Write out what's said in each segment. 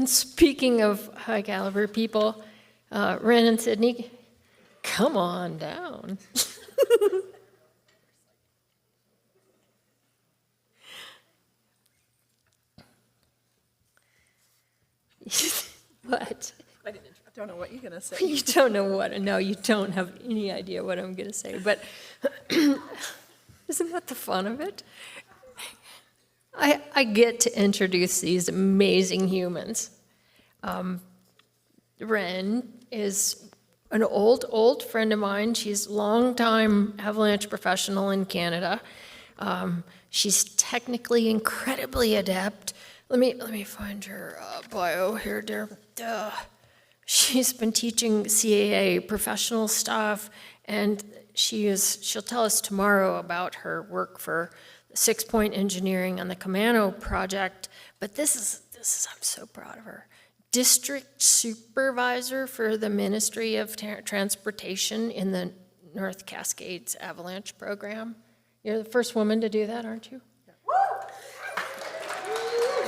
And speaking of high caliber people, Wren and Sydney, come on down. What? I don't know what you're going to say. You don't know what, no, you don't have any idea what I'm going to say, but isn't that the fun of it? I get to introduce these amazing humans. Wren is an old friend of mine. She's a longtime Avalanche professional in Canada. She's technically incredibly adept. Let me find her bio here, dear. She's been teaching CAA professional stuff, and she'll tell us tomorrow about her work for 6 Point Engineering on the Camano project. But this is I'm so proud of her. District supervisor for the Ministry of Transportation in the North Cascades Avalanche program. You're the first woman to do that, aren't you?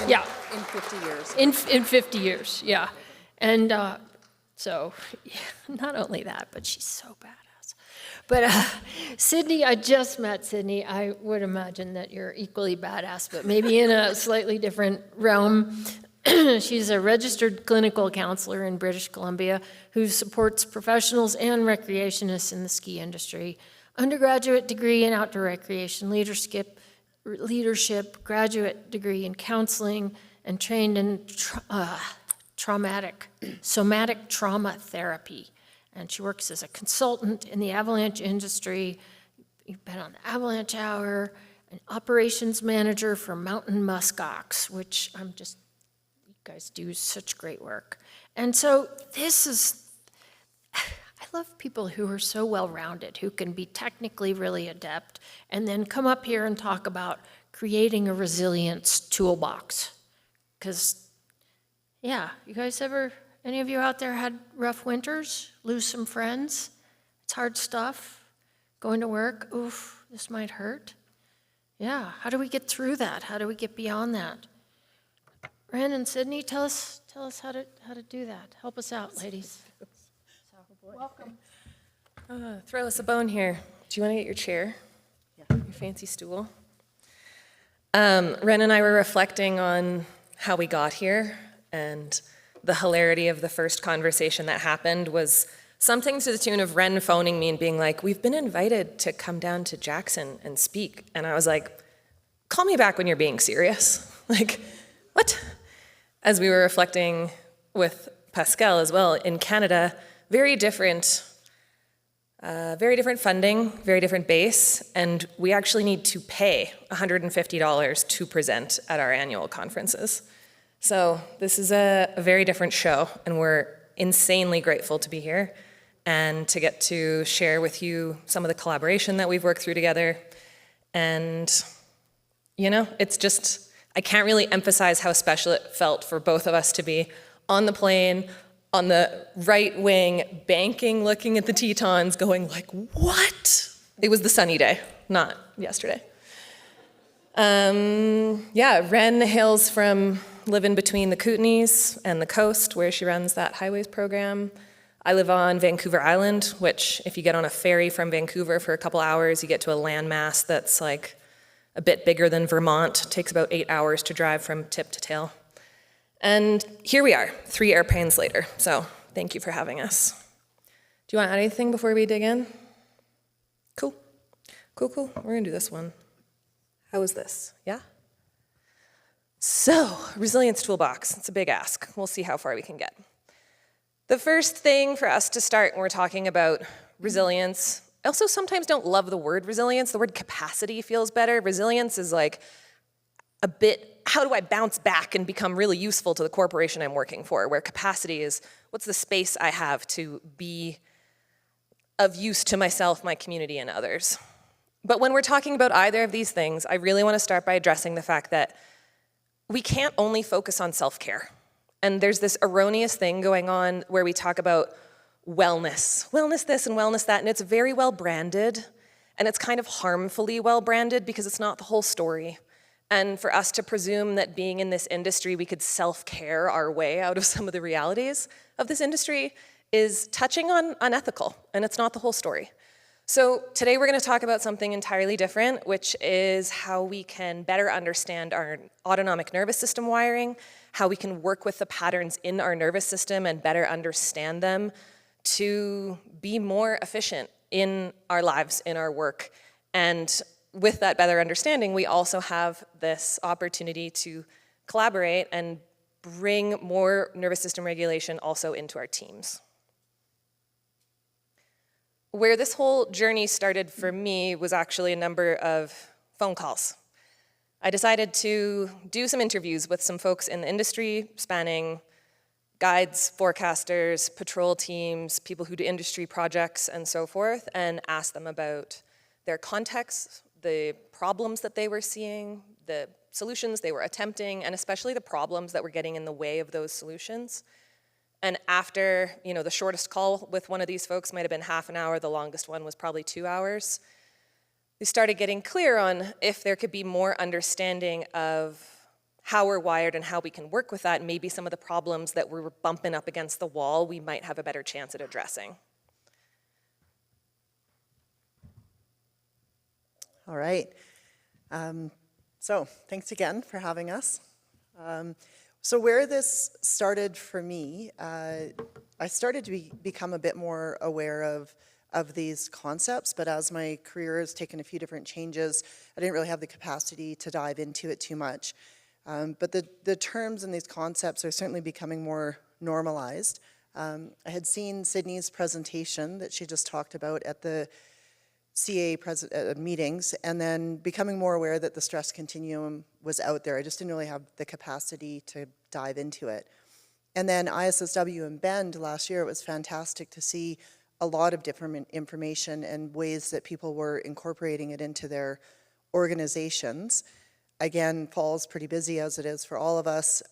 Yeah. In 50 years. In 50 years, yeah. And so, yeah, not only that, but she's so badass. But Sydney, I just met Sydney. I would imagine that you're equally badass, but maybe in a slightly different realm. She's a registered clinical counselor in British Columbia who supports professionals and recreationists in the ski industry. Undergraduate degree in outdoor recreation leadership, graduate degree in counseling, and trained in somatic trauma therapy. And she works as a consultant in the avalanche industry. You've been on the Avalanche Hour, an operations manager for Mountain Muskox, which you guys do such great work. And so I love people who are so well-rounded, who can be technically really adept, and then come up here and talk about creating a resilience toolbox. Because, yeah, you guys any of you out there had rough winters, lose some friends? It's hard stuff. Going to work, oof, this might hurt. Yeah, how do we get through that? How do we get beyond that? Wren and Sydney, tell us how to do that. Help us out, ladies. Welcome. Throw us a bone here. Do you want to get your chair? Yeah. Your fancy stool? Wren and I were reflecting on how we got here, and the hilarity of the first conversation that happened was something to the tune of Wren phoning me and being like, we've been invited to come down to Jackson and speak. And I was like, call me back when you're being serious. Like, what? As we were reflecting with Pascal as well, in Canada, very different funding, very different base, and we actually need to pay $150 to present at our annual conferences. So this is a very different show, and we're insanely grateful to be here and to get to share with you some of the collaboration that we've worked through together. And, it's just, I can't really emphasize how special it felt for both of us to be on the plane, on the right wing, banking, looking at the Tetons, going like, what? It was the sunny day, not yesterday. Wren hails from living between the Kootenays and the coast, where she runs that highways program. I live on Vancouver Island, which if you get on a ferry from Vancouver for a couple hours, you get to a landmass that's like a bit bigger than Vermont. It takes about 8 hours to drive from tip to tail. And here we are, 3 airplanes later, so thank you for having us. Do you want to add anything before we dig in? Cool. We're gonna do this one. How is this? Yeah? So, resilience toolbox, it's a big ask. We'll see how far we can get. The first thing for us to start when we're talking about resilience, I also sometimes don't love the word resilience. The word capacity feels better. Resilience is like a bit, how do I bounce back and become really useful to the corporation I'm working for, where capacity is, what's the space I have to be of use to myself, my community, and others. But when we're talking about either of these things, I really want to start by addressing the fact that we can't only focus on self-care. And there's this erroneous thing going on where we talk about wellness this and wellness that, and it's very well branded, and it's kind of harmfully well branded because it's not the whole story. And for us to presume that being in this industry, we could self-care our way out of some of the realities of this industry is touching on unethical, and it's not the whole story. So today we're going to talk about something entirely different, which is how we can better understand our autonomic nervous system wiring, how we can work with the patterns in our nervous system and better understand them to be more efficient in our lives, in our work. And with that better understanding, we also have this opportunity to collaborate and bring more nervous system regulation also into our teams. Where this whole journey started for me was actually a number of phone calls. I decided to do some interviews with some folks in the industry, spanning guides, forecasters, patrol teams, people who do industry projects, and so forth, and ask them about their context, the problems that they were seeing, the solutions they were attempting, and especially the problems that were getting in the way of those solutions. And after, the shortest call with one of these folks might have been half an hour, the longest one was probably 2 hours. We started getting clear on if there could be more understanding of how we're wired and how we can work with that, and maybe some of the problems that we're bumping up against the wall, we might have a better chance at addressing. All right. So thanks again for having us. So where this started for me, I started to become a bit more aware of these concepts, but as my career has taken a few different changes, I didn't really have the capacity to dive into it too much. But the terms and these concepts are certainly becoming more normalized. I had seen Sydney's presentation that she just talked about at the CA meetings, and then becoming more aware that the stress continuum was out there. I just didn't really have the capacity to dive into it. And then ISSW and Bend last year, it was fantastic to see a lot of different information and ways that people were incorporating it into their organizations. Again, fall's pretty busy as it is for all of us.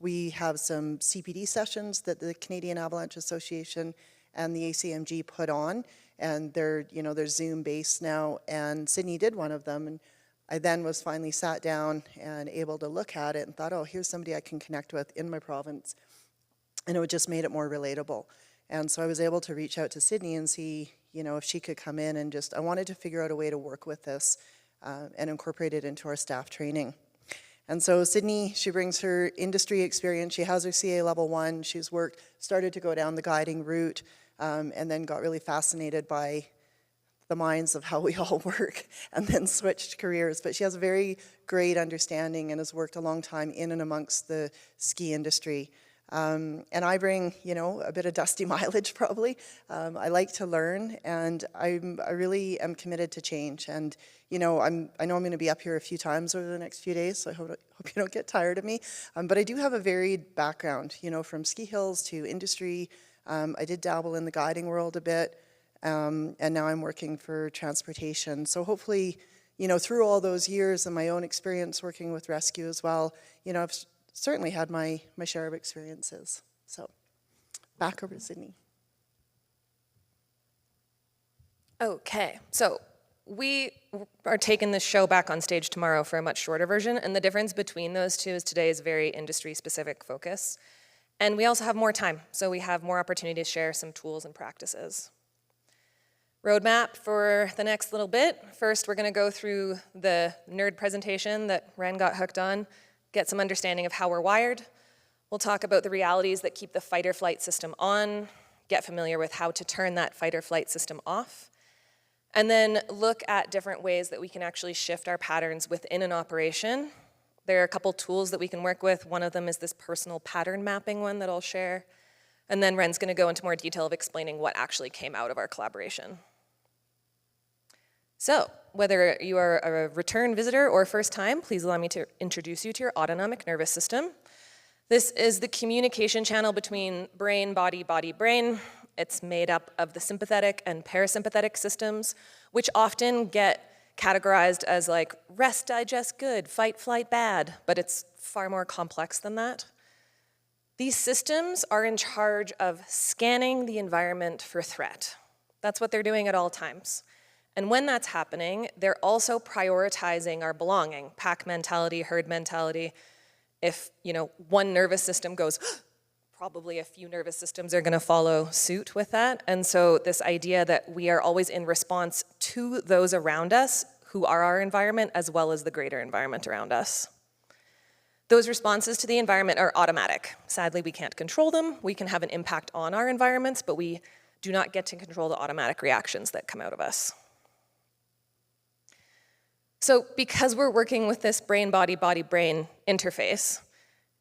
We have some CPD sessions that the Canadian Avalanche Association and the ACMG put on, and they're Zoom based now, and Sydney did one of them, and I then was finally sat down and able to look at it and thought, oh, here's somebody I can connect with in my province, and it just made it more relatable. And so I was able to reach out to Sydney and see, if she could come in and I wanted to figure out a way to work with this and incorporate it into our staff training. And so Sydney, she brings her industry experience. She has her CA level 1. She's started to go down the guiding route, and then got really fascinated by the minds of how we all work, and then switched careers. But she has a very great understanding and has worked a long time in and amongst the ski industry. And I bring, a bit of dusty mileage probably. I like to learn, and I really am committed to change. And, I know I'm going to be up here a few times over the next few days, so I hope you don't get tired of me. But I do have a varied background, from ski hills to industry. I did dabble in the guiding world a bit, and now I'm working for transportation. So hopefully, through all those years and my own experience working with rescue as well, I've certainly had my share of experiences. So back over to Sydney. Okay, so we are taking this show back on stage tomorrow for a much shorter version, and the difference between those two is today is very industry-specific focus. And we also have more time, so we have more opportunity to share some tools and practices. Roadmap for the next little bit. First, we're going to go through the nerd presentation that Wren got hooked on, get some understanding of how we're wired. We'll talk about the realities that keep the fight or flight system on, get familiar with how to turn that fight or flight system off, and then look at different ways that we can actually shift our patterns within an operation. There are a couple tools that we can work with. One of them is this personal pattern mapping one that I'll share. And then Wren's going to go into more detail of explaining what actually came out of our collaboration. So, whether you are a return visitor or first time, please allow me to introduce you to your autonomic nervous system. This is the communication channel between brain, body, body, brain. It's made up of the sympathetic and parasympathetic systems, which often get categorized as like rest, digest, good, fight, flight, bad, but it's far more complex than that. These systems are in charge of scanning the environment for threat. That's what they're doing at all times. And when that's happening, they're also prioritizing our belonging, pack mentality, herd mentality. If, one nervous system goes, probably a few nervous systems are going to follow suit with that. And so this idea that we are always in response to those around us who are our environment as well as the greater environment around us. Those responses to the environment are automatic. Sadly, we can't control them. We can have an impact on our environments, but we do not get to control the automatic reactions that come out of us. So because we're working with this brain-body, body-brain interface,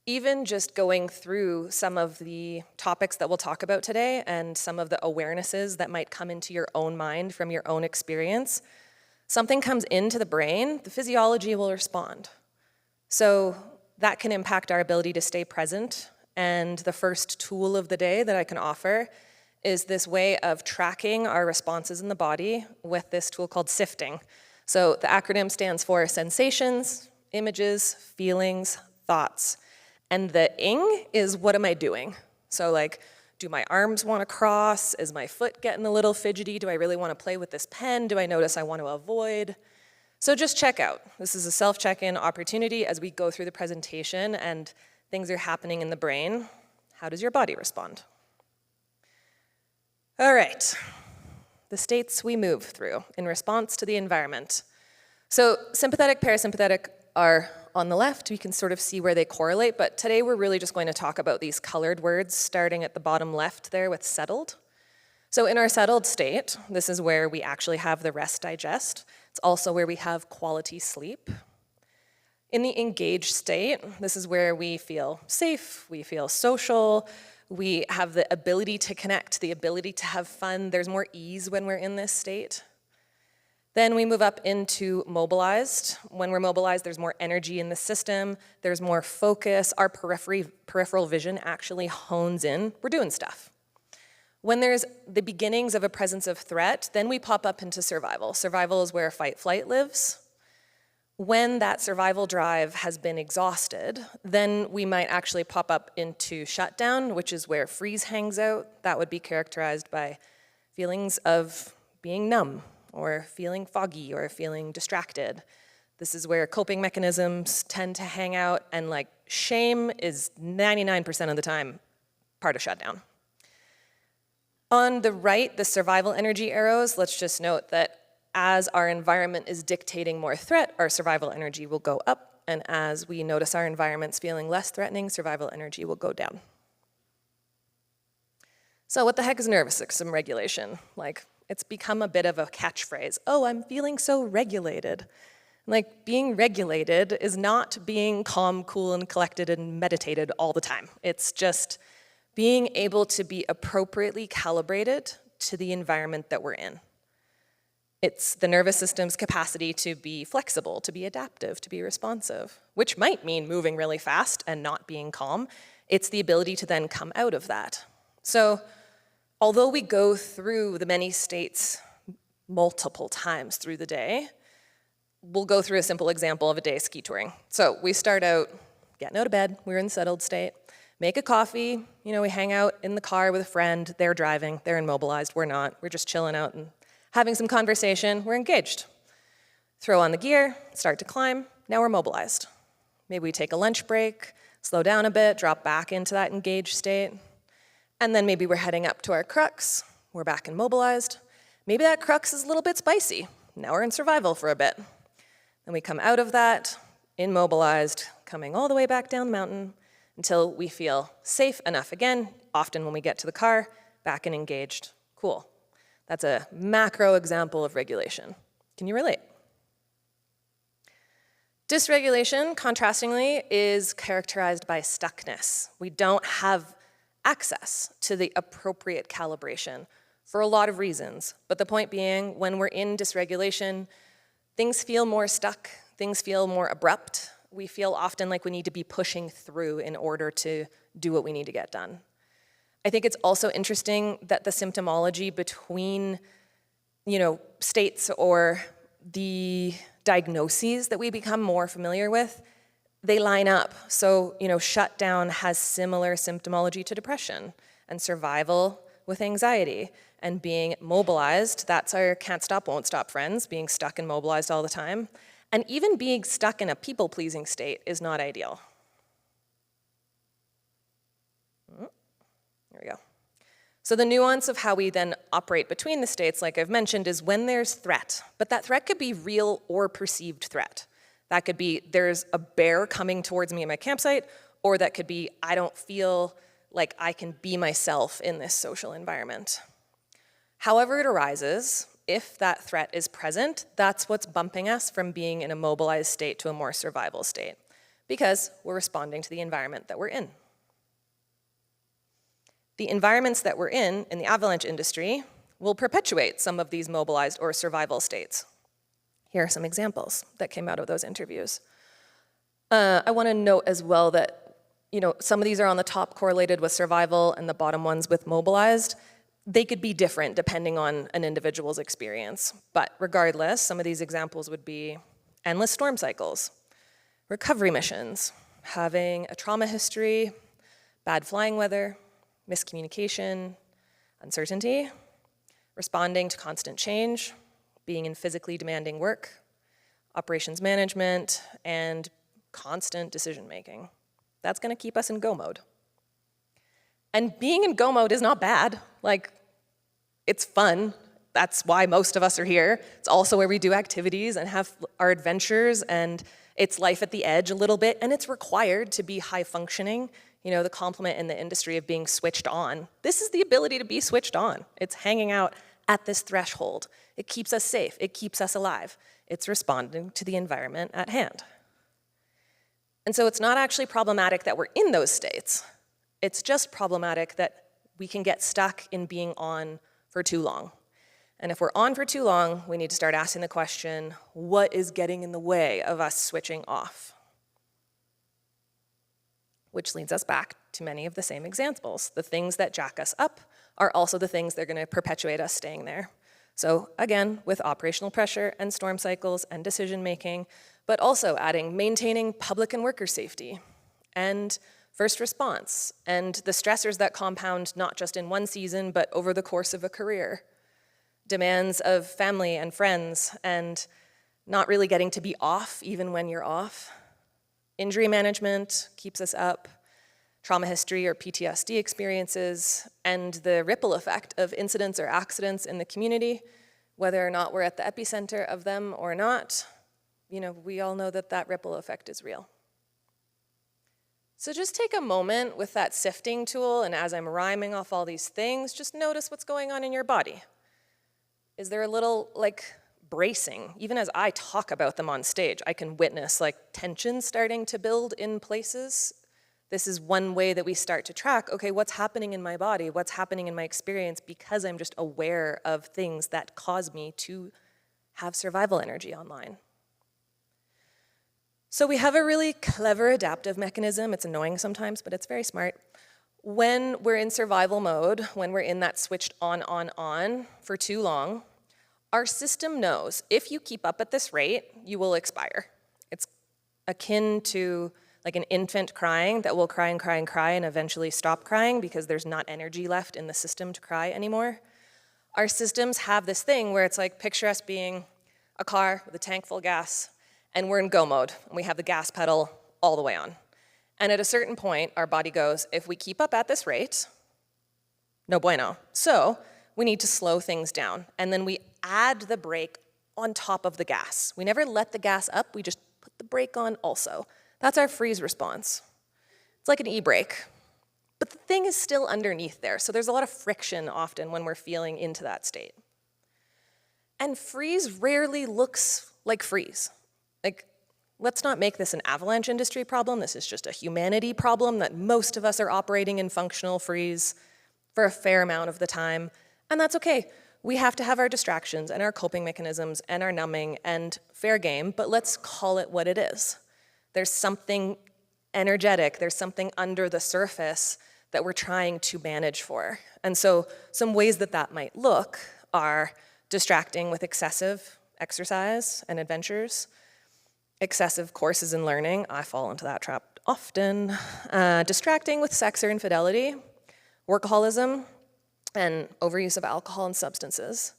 even just going through some of the topics that we'll talk about today and some of the awarenesses that might come into your own mind from your own experience, something comes into the brain, the physiology will respond. So that can impact our ability to stay present. And the first tool of the day that I can offer is this way of tracking our responses in the body with this tool called sifting. So the acronym stands for sensations, images, feelings, thoughts. And the ing is what am I doing? So like, do my arms want to cross? Is my foot getting a little fidgety? Do I really want to play with this pen? Do I notice I want to avoid? So just check out. This is a self-check-in opportunity as we go through the presentation and things are happening in the brain. How does your body respond? All right. The states we move through in response to the environment. So sympathetic, parasympathetic are on the left. We can sort of see where they correlate, but today we're really just going to talk about these colored words starting at the bottom left there with settled. So in our settled state, this is where we actually have the rest digest. It's also where we have quality sleep. In the engaged state, this is where we feel safe, we feel social, we have the ability to connect, the ability to have fun. There's more ease when we're in this state. Then we move up into mobilized. When we're mobilized, there's more energy in the system, there's more focus, our peripheral vision actually hones in, we're doing stuff. When there's the beginnings of a presence of threat, then we pop up into survival. Survival is where fight-flight lives. When that survival drive has been exhausted, then we might actually pop up into shutdown, which is where freeze hangs out. That would be characterized by feelings of being numb, or feeling foggy, or feeling distracted. This is where coping mechanisms tend to hang out, and like shame is 99% of the time part of shutdown. On the right, the survival energy arrows, let's just note that as our environment is dictating more threat, our survival energy will go up, and as we notice our environment's feeling less threatening, survival energy will go down. So what the heck is nervous system regulation? Like, it's become a bit of a catchphrase. Oh, I'm feeling so regulated. Like, being regulated is not being calm, cool, and collected and meditated all the time. It's just being able to be appropriately calibrated to the environment that we're in. It's the nervous system's capacity to be flexible, to be adaptive, to be responsive, which might mean moving really fast and not being calm. It's the ability to then come out of that. So although we go through the many states multiple times through the day, we'll go through a simple example of a day ski touring. So we start out getting out of bed, we're in settled state, make a coffee, we hang out in the car with a friend, they're driving, they're immobilized, we're not, we're just chilling out and having some conversation, we're engaged. Throw on the gear, start to climb, now we're mobilized. Maybe we take a lunch break, slow down a bit, drop back into that engaged state, and then maybe we're heading up to our crux, we're back in mobilized. Maybe that crux is a little bit spicy, now we're in survival for a bit. Then we come out of that, immobilized, coming all the way back down the mountain until we feel safe enough again, often when we get to the car, back and engaged, cool. That's a macro example of regulation. Can you relate? Dysregulation, contrastingly, is characterized by stuckness. We don't have access to the appropriate calibration for a lot of reasons. But the point being, when we're in dysregulation, things feel more stuck, things feel more abrupt. We feel often like we need to be pushing through in order to do what we need to get done. I think it's also interesting that the symptomology between, states or the diagnoses that we become more familiar with, they line up. So, shutdown has similar symptomology to depression, and survival with anxiety. And being mobilized, that's our can't stop, won't stop friends, being stuck and mobilized all the time. And even being stuck in a people-pleasing state is not ideal. There we go. So the nuance of how we then operate between the states, like I've mentioned, is when there's threat. But that threat could be real or perceived threat. That could be there's a bear coming towards me in my campsite, or that could be I don't feel like I can be myself in this social environment. However it arises, if that threat is present, that's what's bumping us from being in a mobilized state to a more survival state, because we're responding to the environment that we're in. The environments that we're in the avalanche industry will perpetuate some of these mobilized or survival states. Here are some examples that came out of those interviews. I want to note as well that some of these are on the top correlated with survival and the bottom ones with mobilized. They could be different depending on an individual's experience. But regardless, some of these examples would be endless storm cycles, recovery missions, having a trauma history, bad flying weather, miscommunication, uncertainty, responding to constant change, being in physically demanding work, operations management, and constant decision making. That's going to keep us in go mode. And being in go mode is not bad. It's fun. That's why most of us are here. It's also where we do activities and have our adventures, and it's life at the edge a little bit, and it's required to be high functioning. The compliment in the industry of being switched on. This is the ability to be switched on. It's hanging out at this threshold. It keeps us safe. It keeps us alive. It's responding to the environment at hand. And so it's not actually problematic that we're in those states. It's just problematic that we can get stuck in being on for too long. And if we're on for too long, we need to start asking the question, what is getting in the way of us switching off? Which leads us back to many of the same examples. The things that jack us up are also the things that are going to perpetuate us staying there. So again, with operational pressure and storm cycles and decision making, but also adding maintaining public and worker safety and first response and the stressors that compound not just in one season, but over the course of a career. Demands of family and friends and not really getting to be off even when you're off. Injury management keeps us up, trauma history or PTSD experiences, and the ripple effect of incidents or accidents in the community, whether or not we're at the epicenter of them or not, we all know that that ripple effect is real. So just take a moment with that sifting tool, and as I'm rhyming off all these things, just notice what's going on in your body. Is there a little, bracing? Even as I talk about them on stage, I can witness, tension starting to build in places. This is one way that we start to track, okay, what's happening in my body? What's happening in my experience? Because I'm just aware of things that cause me to have survival energy online. So we have a really clever adaptive mechanism. It's annoying sometimes, but it's very smart. When we're in survival mode, when we're in that switched on for too long, our system knows if you keep up at this rate, you will expire. It's akin to an infant crying that will cry and cry and cry and eventually stop crying because there's not energy left in the system to cry anymore. Our systems have this thing where it's picture us being a car with a tank full of gas, and we're in go mode, and we have the gas pedal all the way on. And at a certain point, our body goes, if we keep up at this rate, no bueno. So we need to slow things down. And then we add the brake on top of the gas. We never let the gas up, we just put the brake on also. That's our freeze response. It's like an e-brake. But the thing is still underneath there, so there's a lot of friction often when we're feeling into that state. And freeze rarely looks like freeze. Let's not make this an avalanche industry problem. This is just a humanity problem that most of us are operating in functional freeze for a fair amount of the time. And that's okay. We have to have our distractions and our coping mechanisms and our numbing and fair game, but let's call it what it is. There's something energetic, there's something under the surface that we're trying to manage for. And so some ways that that might look are distracting with excessive exercise and adventures, excessive courses in learning, I fall into that trap often, distracting with sex or infidelity, workaholism, and overuse of alcohol and substances.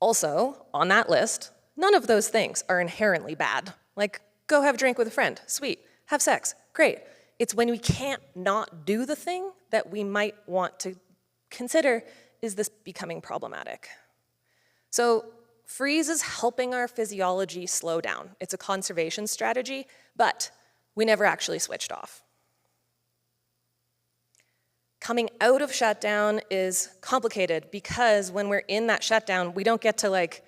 Also, on that list, none of those things are inherently bad. Like, go have a drink with a friend, sweet. Have sex, great. It's when we can't not do the thing that we might want to consider, is this becoming problematic? So freeze is helping our physiology slow down. It's a conservation strategy, but we never actually switched off. Coming out of shutdown is complicated because when we're in that shutdown, we don't get to like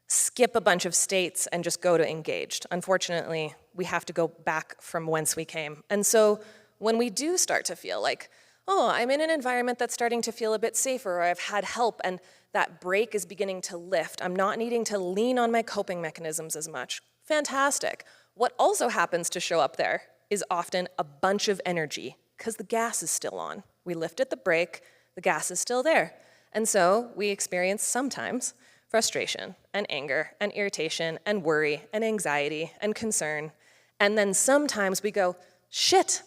skip a bunch of states and just go to engaged. Unfortunately, we have to go back from whence we came. And so when we do start to feel like, oh, I'm in an environment that's starting to feel a bit safer, or I've had help and that break is beginning to lift, I'm not needing to lean on my coping mechanisms as much. Fantastic. What also happens to show up there is often a bunch of energy because the gas is still on. We lifted the brake, the gas is still there. And so we experience sometimes frustration and anger and irritation and worry and anxiety and concern. And then sometimes we go, shit,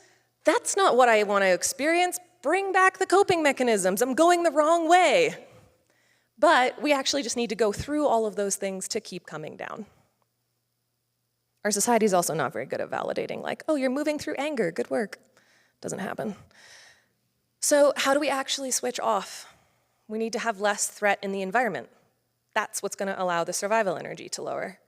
that's not what I want to experience. Bring back the coping mechanisms. I'm going the wrong way. But we actually just need to go through all of those things to keep coming down. Our society is also not very good at validating, like, oh, you're moving through anger, good work. Doesn't happen. So how do we actually switch off? We need to have less threat in the environment. That's what's going to allow the survival energy to lower.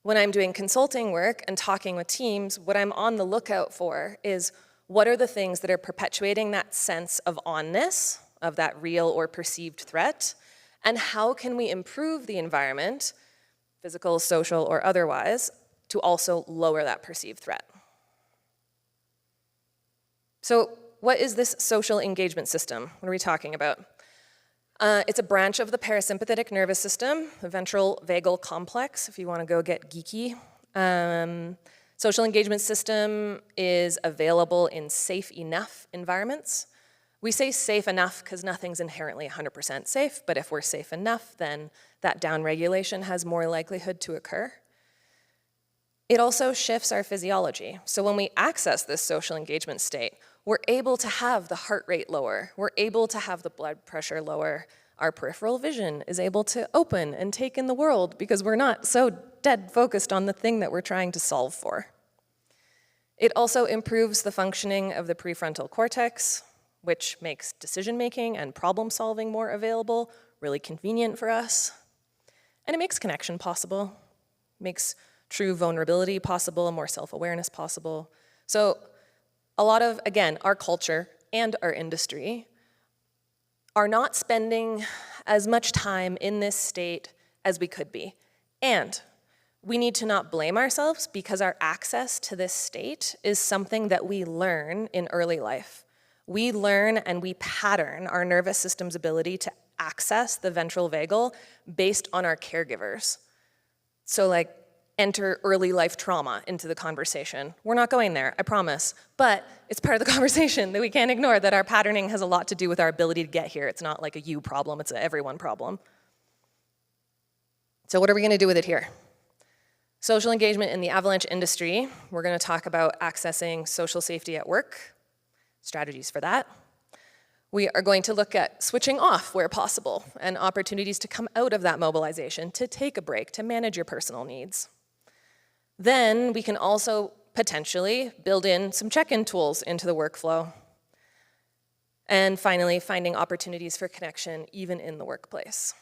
When I'm doing consulting work and talking with teams, what I'm on the lookout for is what are the things that are perpetuating that sense of onness, of that real or perceived threat, and how can we improve the environment, physical, social, or otherwise, to also lower that perceived threat. So what is this social engagement system? What are we talking about? It's a branch of the parasympathetic nervous system, the ventral vagal complex, if you want to go get geeky. Social engagement system is available in safe enough environments. We say safe enough because nothing's inherently 100% safe, but if we're safe enough, then that downregulation has more likelihood to occur. It also shifts our physiology. So when we access this social engagement state, we're able to have the heart rate lower. We're able to have the blood pressure lower. Our peripheral vision is able to open and take in the world because we're not so dead focused on the thing that we're trying to solve for. It also improves the functioning of the prefrontal cortex, which makes decision-making and problem-solving more available, really convenient for us. And it makes connection possible, makes true vulnerability possible, more self-awareness possible. So a lot of, again, our culture and our industry are not spending as much time in this state as we could be. And we need to not blame ourselves because our access to this state is something that we learn in early life. We learn and we pattern our nervous system's ability to access the ventral vagal based on our caregivers. So like, enter early life trauma into the conversation. We're not going there, I promise, but it's part of the conversation that we can't ignore, that our patterning has a lot to do with our ability to get here. It's not like a you problem, it's an everyone problem. So what are we gonna do with it here? Social engagement in the Avalanche industry, we're gonna talk about accessing social safety at work, strategies for that. We are going to look at switching off where possible and opportunities to come out of that mobilization, to take a break, to manage your personal needs. Then we can also potentially build in some check-in tools into the workflow. And finally, finding opportunities for connection even in the workplace.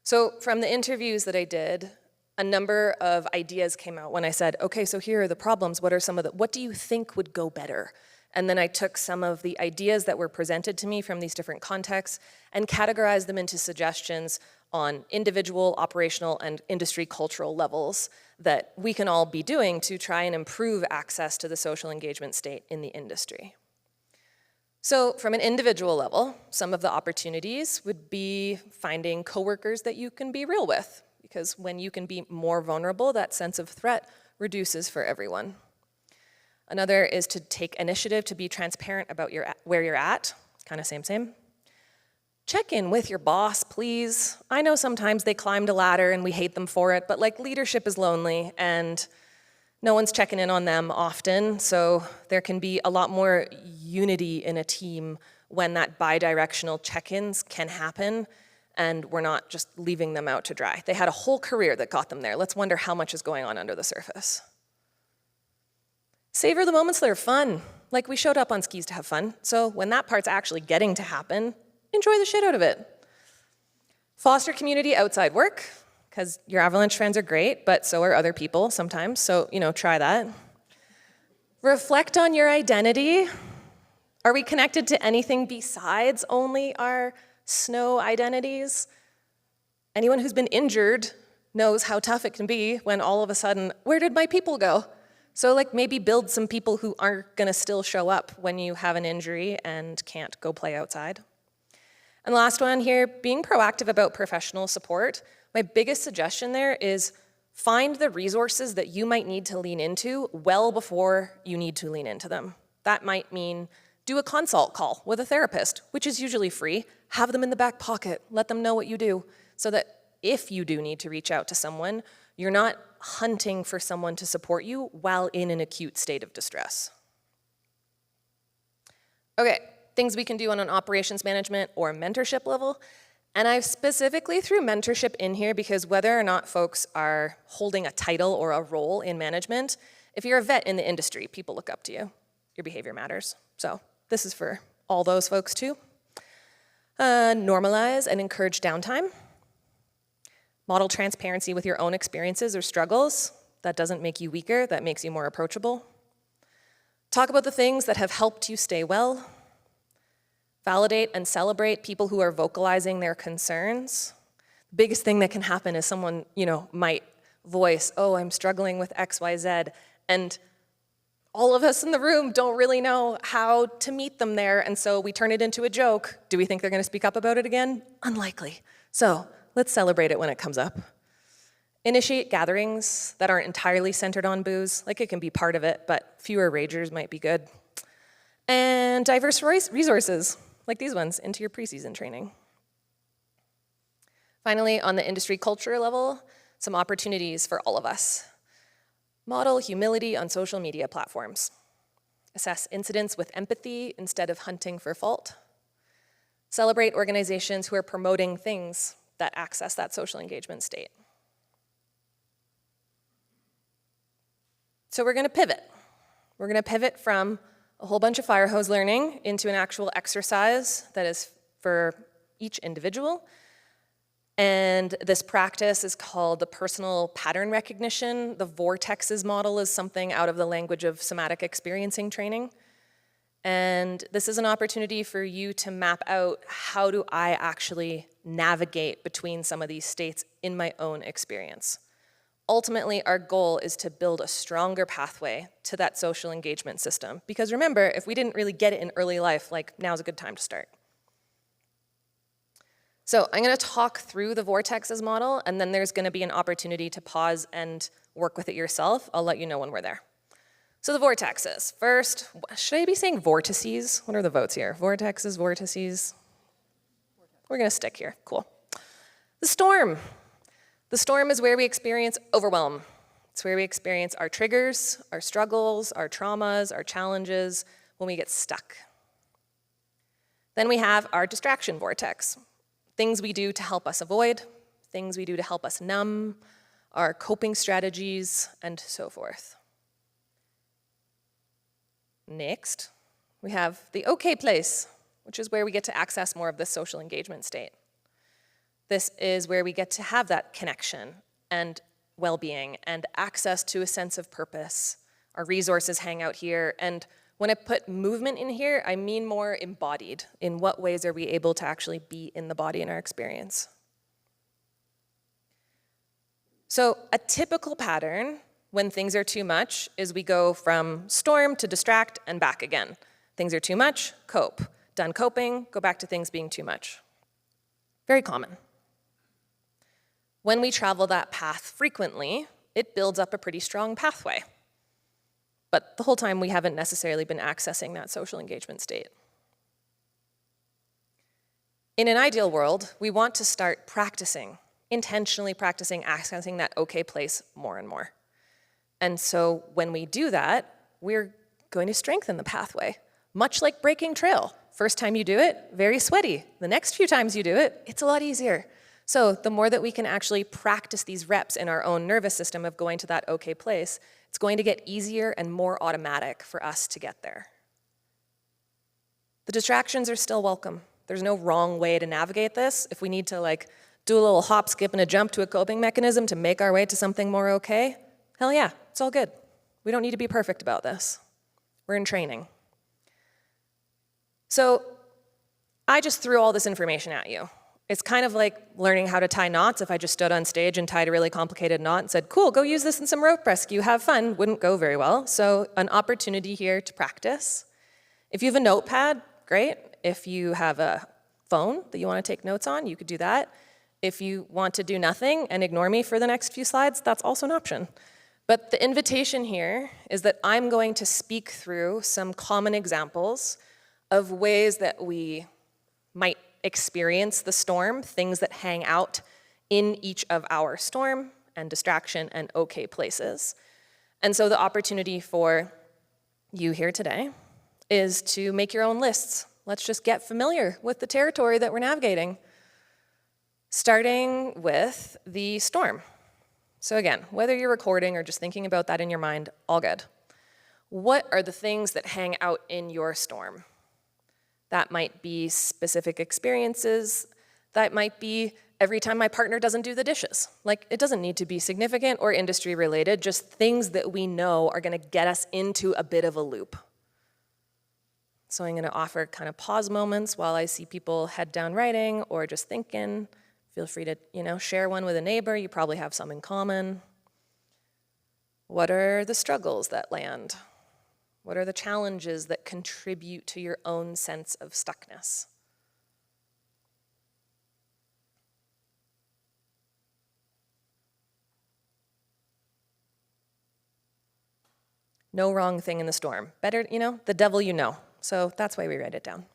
So from the interviews that I did, a number of ideas came out when I said, okay, so here are the problems. What do you think would go better? And then I took some of the ideas that were presented to me from these different contexts and categorized them into suggestions on individual, operational, and industry cultural levels that we can all be doing to try and improve access to the social engagement state in the industry. So from an individual level, some of the opportunities would be finding coworkers that you can be real with, because when you can be more vulnerable, that sense of threat reduces for everyone. Another is to take initiative to be transparent about where you're at, kind of same. Check in with your boss, please. I know sometimes they climbed a ladder and we hate them for it, but like leadership is lonely and no one's checking in on them often, so there can be a lot more unity in a team when that bi-directional check-ins can happen and we're not just leaving them out to dry. They had a whole career that got them there. Let's wonder how much is going on under the surface. Savor the moments that are fun. Like, we showed up on skis to have fun, so when that part's actually getting to happen, enjoy the shit out of it. Foster community outside work, because your Avalanche friends are great, but so are other people sometimes, so, try that. Reflect on your identity. Are we connected to anything besides only our snow identities? Anyone who's been injured knows how tough it can be when all of a sudden, where did my people go? So maybe build some people who aren't gonna still show up when you have an injury and can't go play outside. And the last one here, being proactive about professional support. My biggest suggestion there is find the resources that you might need to lean into well before you need to lean into them. That might mean do a consult call with a therapist, which is usually free. Have them in the back pocket. Let them know what you do so that if you do need to reach out to someone, you're not hunting for someone to support you while in an acute state of distress. Okay, things we can do on an operations management or mentorship level. And I specifically threw mentorship in here because whether or not folks are holding a title or a role in management, if you're a vet in the industry, people look up to you. Your behavior matters. So this is for all those folks too. Normalize and encourage downtime. Model transparency with your own experiences or struggles. That doesn't make you weaker, that makes you more approachable. Talk about the things that have helped you stay well. Validate and celebrate people who are vocalizing their concerns. The biggest thing that can happen is someone, might voice, oh, I'm struggling with X, Y, Z, and all of us in the room don't really know how to meet them there, and so we turn it into a joke. Do we think they're gonna speak up about it again? Unlikely. So let's celebrate it when it comes up. Initiate gatherings that aren't entirely centered on booze. It can be part of it, but fewer ragers might be good. And diverse resources, like these ones, into your preseason training. Finally, on the industry culture level, some opportunities for all of us. Model humility on social media platforms. Assess incidents with empathy instead of hunting for fault. Celebrate organizations who are promoting things that access that social engagement state. So we're gonna pivot. We're gonna pivot from a whole bunch of fire hose learning into an actual exercise that is for each individual. And this practice is called the personal pattern recognition. The vortexes model is something out of the language of somatic experiencing training. And this is an opportunity for you to map out how do I actually navigate between some of these states in my own experience. Ultimately, our goal is to build a stronger pathway to that social engagement system. Because remember, if we didn't really get it in early life, now's a good time to start. So I'm gonna talk through the vortexes model, and then there's gonna be an opportunity to pause and work with it yourself. I'll let you know when we're there. So the vortexes. First, should I be saying vortices? What are the votes here? Vortexes, vortices? We're gonna stick here, cool. The storm. The storm is where we experience overwhelm. It's where we experience our triggers, our struggles, our traumas, our challenges, when we get stuck. Then we have our distraction vortex. Things we do to help us avoid, things we do to help us numb, our coping strategies, and so forth. Next, we have the okay place, which is where we get to access more of the social engagement state. This is where we get to have that connection and well-being and access to a sense of purpose. Our resources hang out here, and when I put movement in here, I mean more embodied. In what ways are we able to actually be in the body in our experience? So a typical pattern when things are too much is we go from storm to distract and back again. Things are too much, cope. Done coping, go back to things being too much. Very common. When we travel that path frequently, it builds up a pretty strong pathway. But the whole time we haven't necessarily been accessing that social engagement state. In an ideal world, we want to start practicing, intentionally practicing accessing that okay place more and more. And so when we do that, we're going to strengthen the pathway, much like breaking trail. First time you do it, very sweaty. The next few times you do it, it's a lot easier. So the more that we can actually practice these reps in our own nervous system of going to that okay place, it's going to get easier and more automatic for us to get there. The distractions are still welcome. There's no wrong way to navigate this. If we need to do a little hop, skip, and a jump to a coping mechanism to make our way to something more okay, hell yeah, it's all good. We don't need to be perfect about this. We're in training. So I just threw all this information at you. It's kind of like learning how to tie knots. If I just stood on stage and tied a really complicated knot and said, cool, go use this in some rope rescue, have fun, wouldn't go very well. So an opportunity here to practice. If you have a notepad, great. If you have a phone that you want to take notes on, you could do that. If you want to do nothing and ignore me for the next few slides, that's also an option. But the invitation here is that I'm going to speak through some common examples of ways that we might experience the storm, things that hang out in each of our storm and distraction and okay places. And so the opportunity for you here today is to make your own lists. Let's just get familiar with the territory that we're navigating, starting with the storm. So again, whether you're recording or just thinking about that in your mind, all good. What are the things that hang out in your storm? That might be specific experiences. That might be every time my partner doesn't do the dishes. It doesn't need to be significant or industry related, just things that we know are gonna get us into a bit of a loop. So I'm gonna offer kind of pause moments while I see people head down writing or just thinking. Feel free to, share one with a neighbor. You probably have some in common. What are the struggles that land? What are the challenges that contribute to your own sense of stuckness? No wrong thing in the storm. Better, the devil you know. So that's why we write it down.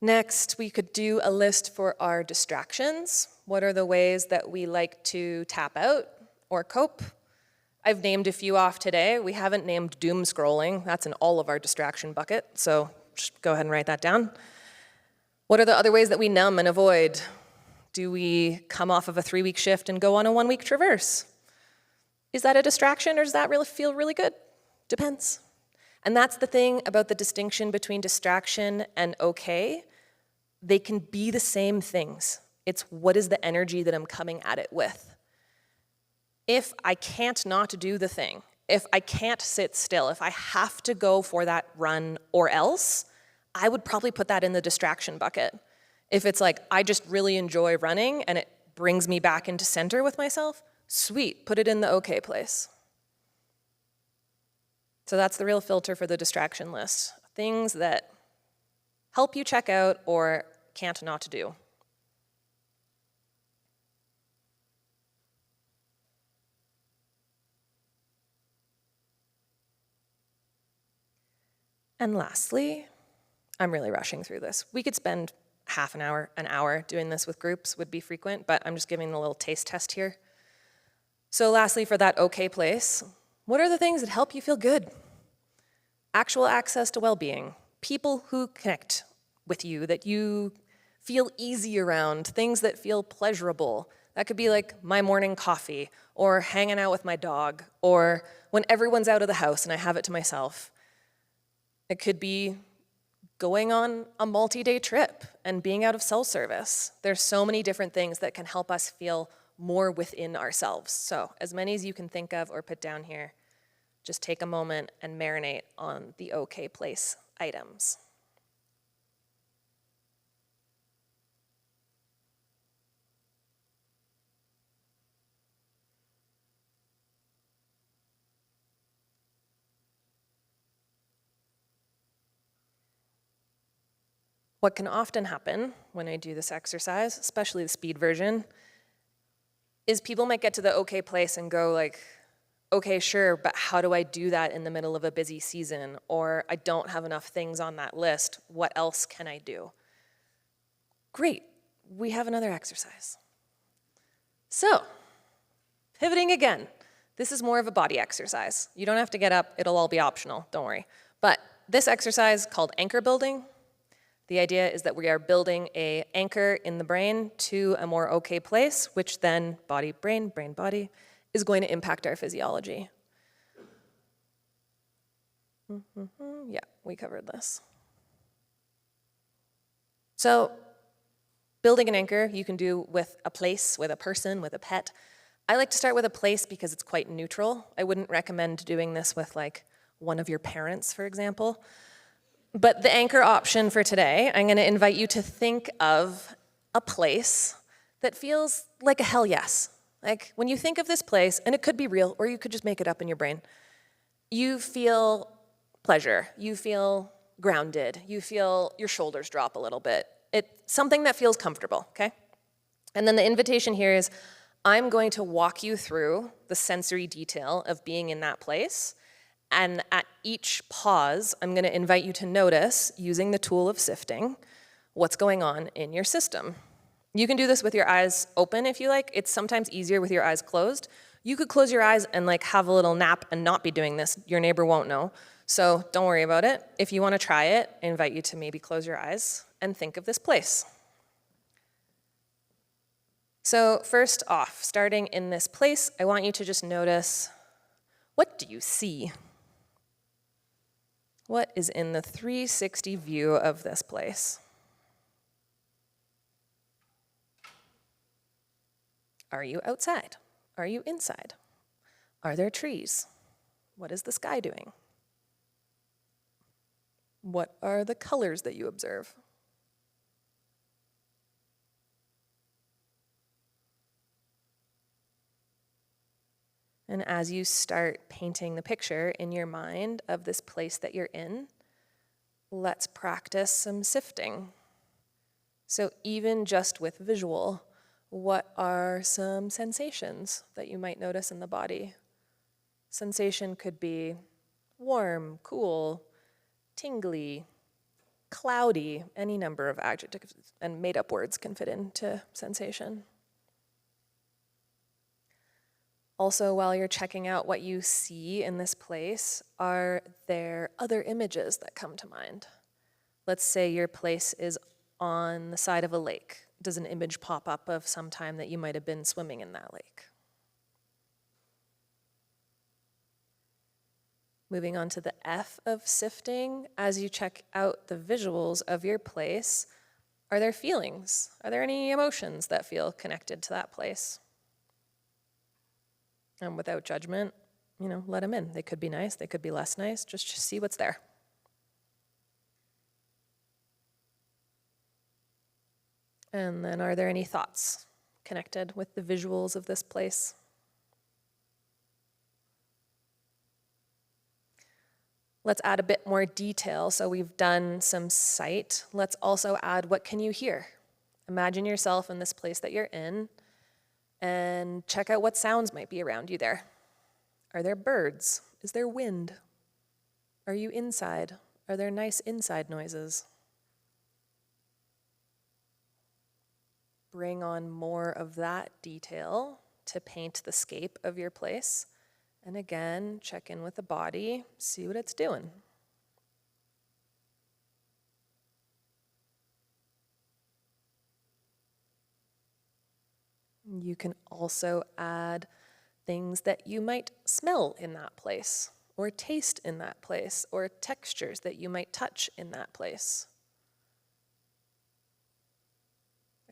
Next, we could do a list for our distractions. What are the ways that we like to tap out or cope? I've named a few off today. We haven't named doom scrolling. That's in all of our distraction bucket, so just go ahead and write that down. What are the other ways that we numb and avoid? Do we come off of a 3-week shift and go on a 1-week traverse? Is that a distraction or does that really feel really good? Depends. And that's the thing about the distinction between distraction and okay. They can be the same things. It's what is the energy that I'm coming at it with. If I can't not do the thing, if I can't sit still, if I have to go for that run or else, I would probably put that in the distraction bucket. If it's I just really enjoy running and it brings me back into center with myself, sweet, put it in the okay place. So that's the real filter for the distraction list. Things that help you check out or can't not do. And lastly, I'm really rushing through this. We could spend half an hour doing this with groups would be frequent, but I'm just giving a little taste test here. So lastly, for that okay place, what are the things that help you feel good? Actual access to well-being, people who connect with you, that you feel easy around, things that feel pleasurable. That could be my morning coffee, or hanging out with my dog, or when everyone's out of the house and I have it to myself. It could be going on a multi-day trip and being out of cell service. There's so many different things that can help us feel more within ourselves. So as many as you can think of or put down here, just take a moment and marinate on the okay place items. What can often happen when I do this exercise, especially the speed version, is people might get to the okay place and go okay, sure, but how do I do that in the middle of a busy season? Or I don't have enough things on that list. What else can I do? Great, we have another exercise. So, pivoting again. This is more of a body exercise. You don't have to get up, it'll all be optional, don't worry. But This exercise called anchor building. The idea is that we are building an anchor in the brain to a more okay place, which then body, brain, body, is going to impact our physiology. Yeah, we covered this. So building an anchor you can do with a place, with a person, with a pet. I like to start with a place because it's quite neutral. I wouldn't recommend doing this with like one of your parents, for example. But the anchor option for today, I'm going to invite you to think of a place that feels like a hell yes. Like when you think of this place, and it could be real, or you could just make it up in your brain, you feel pleasure, you feel grounded, you feel your shoulders drop a little bit. It's something that feels comfortable, okay? And then the invitation here is, I'm going to walk you through the sensory detail of being in that place. And at each pause, I'm going to invite you to notice, using the tool of sifting, what's going on in your system. You can do this with your eyes open if you like. It's sometimes easier with your eyes closed. You could close your eyes and like have a little nap and not be doing this. Your neighbor won't know. So don't worry about it. If you want to try it, I invite you to maybe close your eyes and think of this place. So first off, starting in this place, I want you to just notice, what do you see? What is in the 360 view of this place? Are you outside? Are you inside? Are there trees? What is the sky doing? What are the colors that you observe? And as you start painting the picture in your mind of this place that you're in, let's practice some sifting. So even just with visual, what are some sensations that you might notice in the body? Sensation could be warm, cool, tingly, cloudy, any number of adjectives and made-up words can fit into sensation. Also, while you're checking out what you see in this place, are there other images that come to mind? Let's say your place is on the side of a lake. Does an image pop up of some time that you might have been swimming in that lake? Moving on to the F of sifting, as you check out the visuals of your place, are there feelings? Are there any emotions that feel connected to that place? And without judgment, let them in. They could be nice, they could be less nice, just see what's there. And then are there any thoughts connected with the visuals of this place? Let's add a bit more detail. So we've done some sight. Let's also add, what can you hear? Imagine yourself in this place that you're in and check out what sounds might be around you there. Are there birds? Is there wind? Are you inside? Are there nice inside noises? Bring on more of that detail to paint the scape of your place. And again, check in with the body, see what it's doing. You can also add things that you might smell in that place, or taste in that place, or textures that you might touch in that place.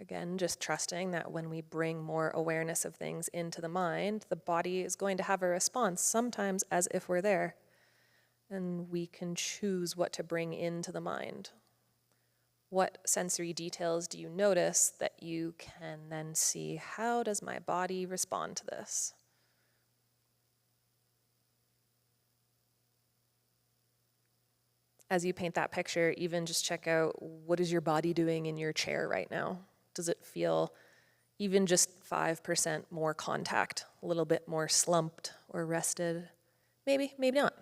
Again, just trusting that when we bring more awareness of things into the mind, the body is going to have a response, sometimes as if we're there. And we can choose what to bring into the mind. What sensory details do you notice that you can then see, how does my body respond to this? As you paint that picture, even just check out, what is your body doing in your chair right now? Does it feel even just 5% more contact, a little bit more slumped or rested? Maybe, maybe not.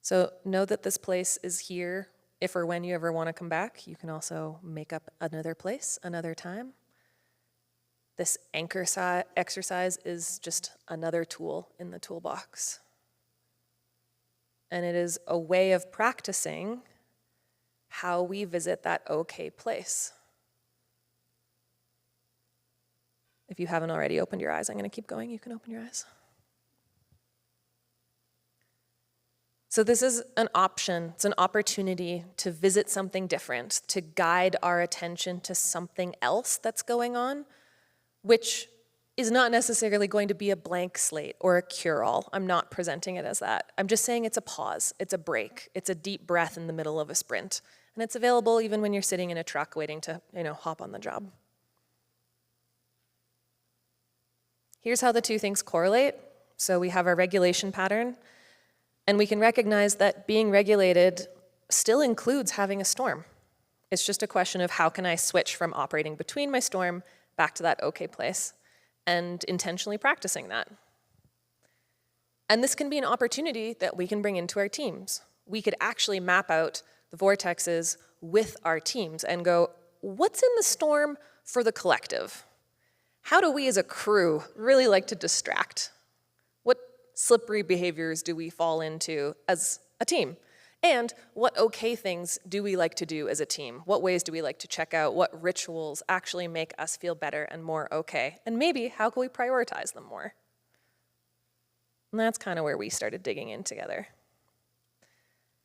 So know that this place is here if or when you ever want to come back. You can also make up another place, another time. This anchor exercise is just another tool in the toolbox. And it is a way of practicing how we visit that okay place. If you haven't already opened your eyes, I'm going to keep going. You can open your eyes. So this is an option. It's an opportunity to visit something different, to guide our attention to something else that's going on, which is not necessarily going to be a blank slate or a cure-all. I'm not presenting it as that. I'm just saying it's a pause, it's a break, it's a deep breath in the middle of a sprint. And it's available even when you're sitting in a truck waiting to, hop on the job. Here's how the two things correlate. So we have our regulation pattern, and we can recognize that being regulated still includes having a storm. It's just a question of how can I switch from operating between my storm back to that okay place, and intentionally practicing that. And this can be an opportunity that we can bring into our teams. We could actually map out the vortexes with our teams and go, what's in the storm for the collective? How do we as a crew really like to distract? What slippery behaviors do we fall into as a team? And what okay things do we like to do as a team? What ways do we like to check out? What rituals actually make us feel better and more okay? And maybe how can we prioritize them more? And that's kind of where we started digging in together.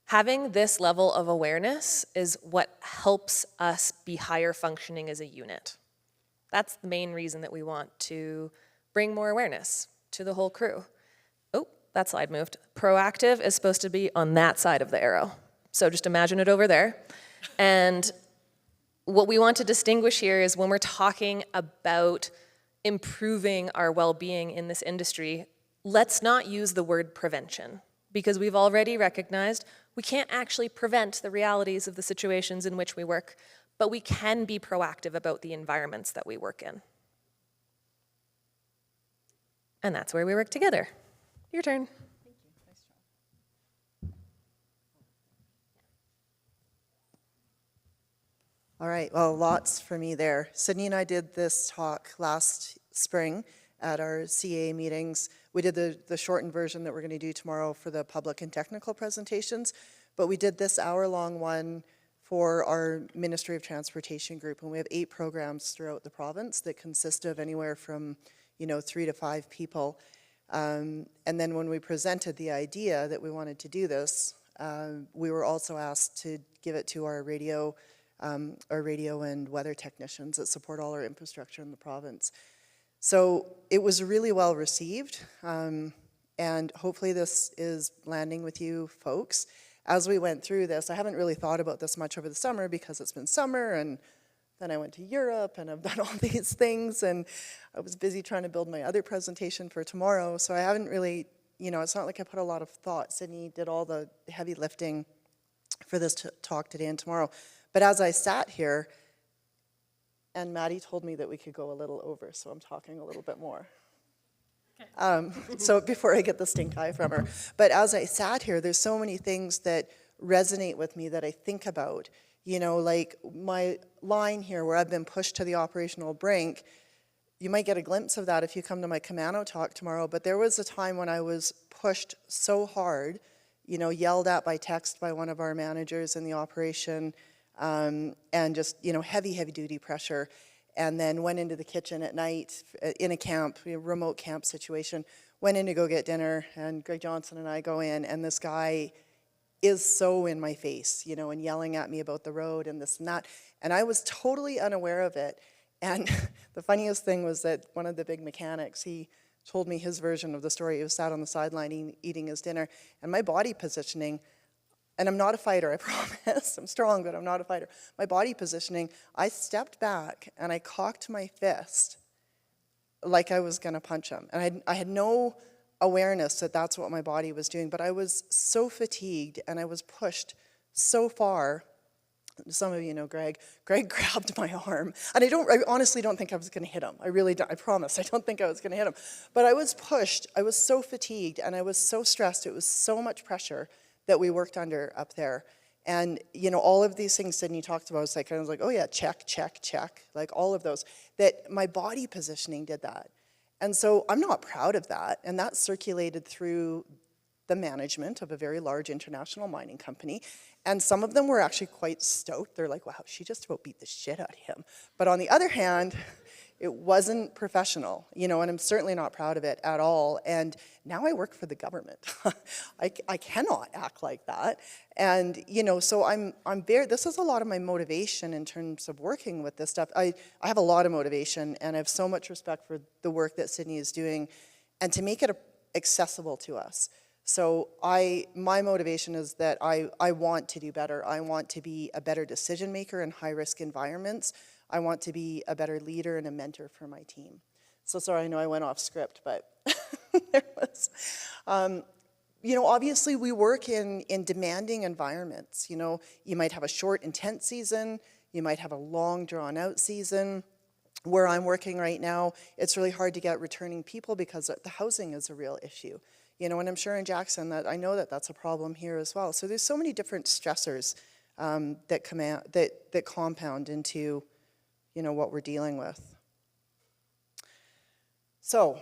Having this level of awareness is what helps us be higher functioning as a unit. That's the main reason that we want to bring more awareness to the whole crew. Oh, that slide moved. Proactive is supposed to be on that side of the arrow. So just imagine it over there. And what we want to distinguish here is when we're talking about improving our well-being in this industry, let's not use the word prevention, because we've already recognized we can't actually prevent the realities of the situations in which we work, but we can be proactive about the environments that we work in. And that's where we work together. Your turn. Thank you. Nice job. All right, well, lots for me there. Sydney and I did this talk last spring at our CA meetings. We did the shortened version that we're going to do tomorrow for the public and technical presentations, but we did this hour-long one for our Ministry of Transportation group, and we have 8 programs throughout the province that consist of anywhere from 3 to 5 people. And then when we presented the idea that we wanted to do this, we were also asked to give it to our radio and weather technicians that support all our infrastructure in the province. So it was really well received, and hopefully this is landing with you folks. As we went through this, I haven't really thought about this much over the summer because it's been summer, and then I went to Europe and I've done all these things, and I was busy trying to build my other presentation for tomorrow, so I haven't really, it's not like I put a lot of thought. Sydney did all the heavy lifting for this talk today and tomorrow. But as I sat here, and Maddie told me that we could go a little over, so I'm talking a little bit more. So before I get the stink eye from her. But as I sat here, there's so many things that resonate with me that I think about. Like my line here where I've been pushed to the operational brink, you might get a glimpse of that if you come to my Camano talk tomorrow, but there was a time when I was pushed so hard, yelled at by text by one of our managers in the operation, and just, heavy duty pressure. And then went into the kitchen at night in a camp, a remote camp situation, went in to go get dinner, and Greg Johnson and I go in, and this guy is so in my face, and yelling at me about the road and this and that. And I was totally unaware of it. And the funniest thing was that one of the big mechanics, he told me his version of the story. He was sat on the sideline eating his dinner, and my body positioning, and I'm not a fighter, I promise. I'm strong, but I'm not a fighter. My body positioning, I stepped back and I cocked my fist like I was gonna punch him. And I had no awareness that that's what my body was doing, but I was so fatigued and I was pushed so far. Some of you know Greg. Greg grabbed my arm, and I honestly don't think I was gonna hit him. I really don't, I promise, I don't think I was gonna hit him. But I was pushed, I was so fatigued, and I was so stressed, it was so much pressure that we worked under up there. And, you know, all of these things Sydney talked about, it's like, I was like, oh yeah, check, check, check, like all of those, that my body positioning did that. And so I'm not proud of that, and that circulated through the management of a very large international mining company, and some of them were actually quite stoked. They're like, wow, she just about beat the shit out of him. But on the other hand, it wasn't professional, you know, and I'm certainly not proud of it at all. And now I work for the government. I cannot act like that. And, you know, so I'm very, this is a lot of my motivation in terms of working with this stuff. I have a lot of motivation, and I have so much respect for the work that Sydney is doing, and to make it accessible to us. So my motivation is that I want to do better. I want to be a better decision maker in high-risk environments. I want to be a better leader and a mentor for my team. So sorry, I know I went off script, but there was. You know, obviously we work in demanding environments. You know, you might have a short, intense season. You might have a long, drawn-out season. Where I'm working right now, it's really hard to get returning people because the housing is a real issue. You know, and I'm sure in Jackson that I know that that's a problem here as well. So there's so many different stressors that compound into, you know, what we're dealing with. So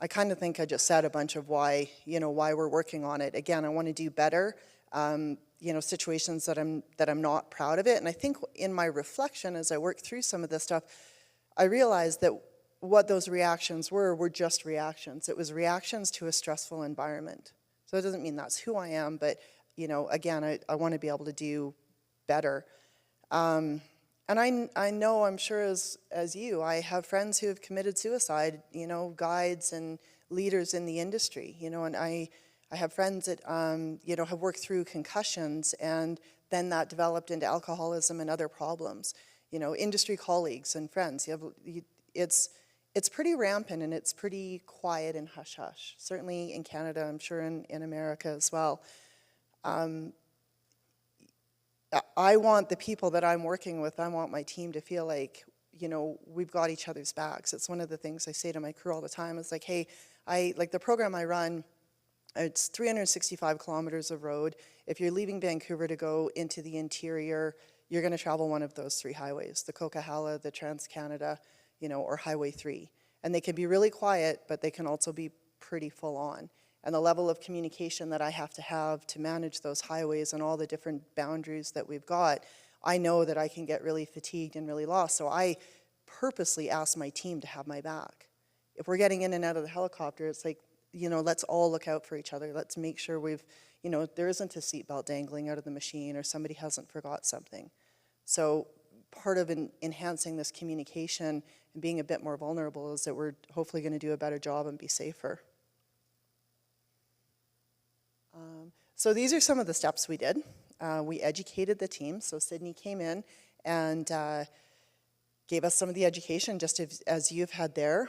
I kind of think I just said a bunch of why, you know, why we're working on it. Again, I want to do better. You know, situations that I'm not proud of it. And I think in my reflection as I work through some of this stuff, I realized that what those reactions were just reactions. It was reactions to a stressful environment. So it doesn't mean that's who I am, but, you know, again, I want to be able to do better. And I know, I'm sure as you, I have friends who have committed suicide, you know, guides and leaders in the industry, you know, and I have friends that, you know, have worked through concussions, and then that developed into alcoholism and other problems. You know, industry colleagues and friends, it's pretty rampant, and it's pretty quiet and hush-hush. Certainly in Canada, I'm sure in America as well. I want the people that I'm working with, I want my team to feel like, you know, we've got each other's backs. It's one of the things I say to my crew all the time. It's like, hey, like the program I run, it's 365 kilometers of road. If you're leaving Vancouver to go into the interior, you're going to travel one of those three highways, the Coquihalla, the Trans-Canada, you know, or Highway 3. And they can be really quiet, but they can also be pretty full on. And the level of communication that I have to manage those highways and all the different boundaries that we've got, I know that I can get really fatigued and really lost. So I purposely ask my team to have my back. If we're getting in and out of the helicopter, it's like, you know, let's all look out for each other. Let's make sure you know, there isn't a seatbelt dangling out of the machine, or somebody hasn't forgot something. So part of enhancing this communication and being a bit more vulnerable is that we're hopefully going to do a better job and be safer. So these are some of the steps we did. We educated the team. So Sydney came in and gave us some of the education, just as you've had there.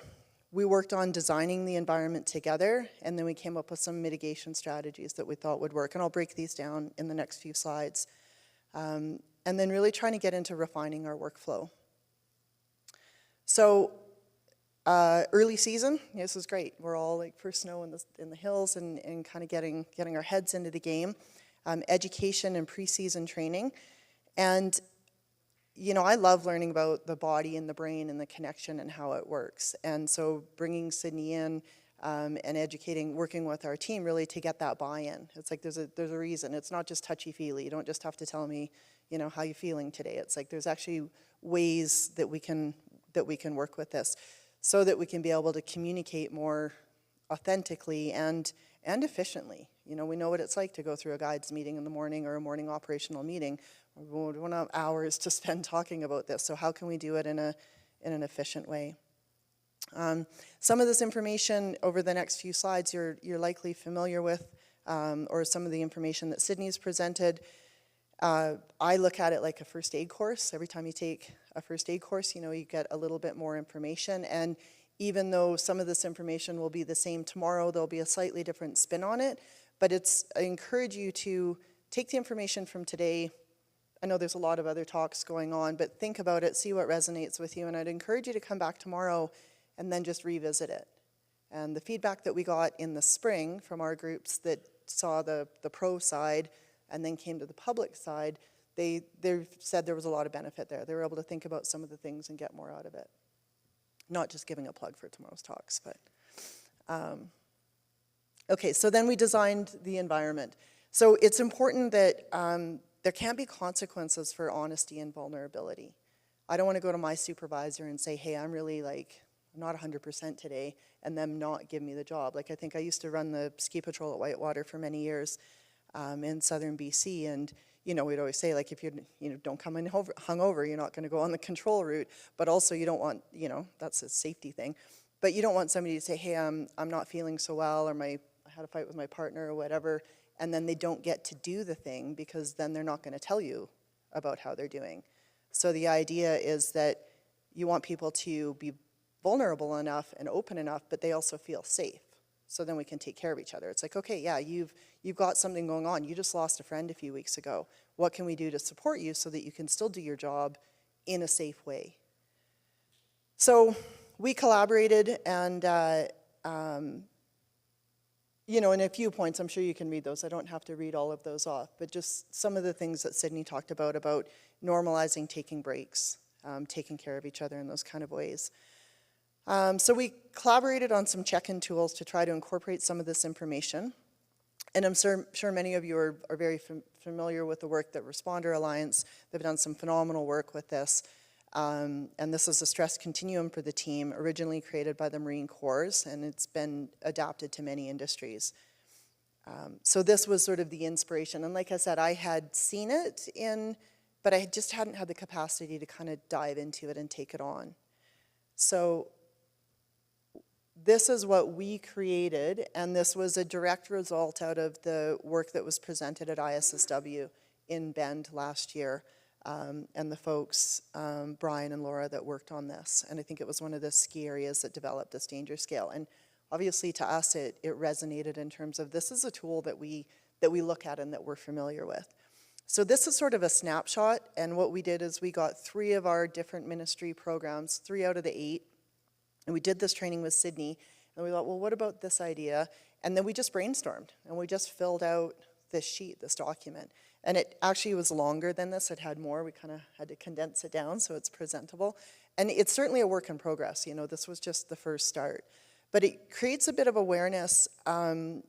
We worked on designing the environment together, and then we came up with some mitigation strategies that we thought would work. And I'll break these down in the next few slides. And then really trying to get into refining our workflow. So early season, yeah, this was great. We're all like first snow in the hills and kind of getting our heads into the game. Education and pre-season training. And, you know, I love learning about the body and the brain and the connection and how it works. And so bringing Sydney in and educating, working with our team really to get that buy-in. It's like there's a reason. It's not just touchy-feely. You don't just have to tell me, you know, how you're feeling today. It's like there's actually ways that we can work with this, so that we can be able to communicate more authentically and efficiently. You know, we know what it's like to go through a guides meeting in the morning or a morning operational meeting. We don't have hours to spend talking about this, so how can we do it in an efficient way? Some of this information over the next few slides you're likely familiar with, or some of the information that Sydney's presented. I look at it like a first aid course. Every time you take a first aid course, you know, you get a little bit more information. And even though some of this information will be the same tomorrow, there'll be a slightly different spin on it. But I encourage you to take the information from today. I know there's a lot of other talks going on, but think about it, see what resonates with you. And I'd encourage you to come back tomorrow and then just revisit it. And the feedback that we got in the spring from our groups that saw the pro side, and then came to the public side, they said there was a lot of benefit there. They were able to think about some of the things and get more out of it. Not just giving a plug for tomorrow's talks, but okay, so then we designed the environment. So it's important that there can't be consequences for honesty and vulnerability. I don't want to go to my supervisor and say, hey, I'm really like, I'm not 100% today, and them not give me the job. Like, I think I used to run the ski patrol at Whitewater for many years in southern BC, and we'd always say, like, if you don't come in hungover, you're not going to go on the control route, but also you don't want, that's a safety thing, but you don't want somebody to say, hey, I'm not feeling so well, or I had a fight with my partner or whatever, and then they don't get to do the thing because then they're not going to tell you about how they're doing. So the idea is that you want people to be vulnerable enough and open enough, but they also feel safe. So then we can take care of each other. It's like, okay, yeah, you've got something going on. You just lost a friend a few weeks ago. What can we do to support you so that you can still do your job in a safe way? So we collaborated, and in a few points, I'm sure you can read those. I don't have to read all of those off, but just some of the things that Sydney talked about normalizing taking breaks, taking care of each other in those kind of ways. So we collaborated on some check-in tools to try to incorporate some of this information. And I'm sure many of you are very familiar with the work that Responder Alliance. They've done some phenomenal work with this. And this is a stress continuum for the team, originally created by the Marine Corps, and it's been adapted to many industries. So this was sort of the inspiration. And like I said, I had seen it but I just hadn't had the capacity to kind of dive into it and take it on. So this is what we created, and this was a direct result out of the work that was presented at ISSW in Bend last year, and the folks, Brian and Laura, that worked on this. And I think it was one of the ski areas that developed this danger scale. And obviously to us, it resonated in terms of this is a tool that we look at and that we're familiar with. So this is sort of a snapshot, and what we did is we got 3 of our different ministry programs, 3 out of the 8, and we did this training with Sydney, and we thought, well, what about this idea? And then we just brainstormed, and we just filled out this sheet, this document. And it actually was longer than this. It had more. We kind of had to condense it down so it's presentable. And it's certainly a work in progress. This was just the first start. But it creates a bit of awareness, and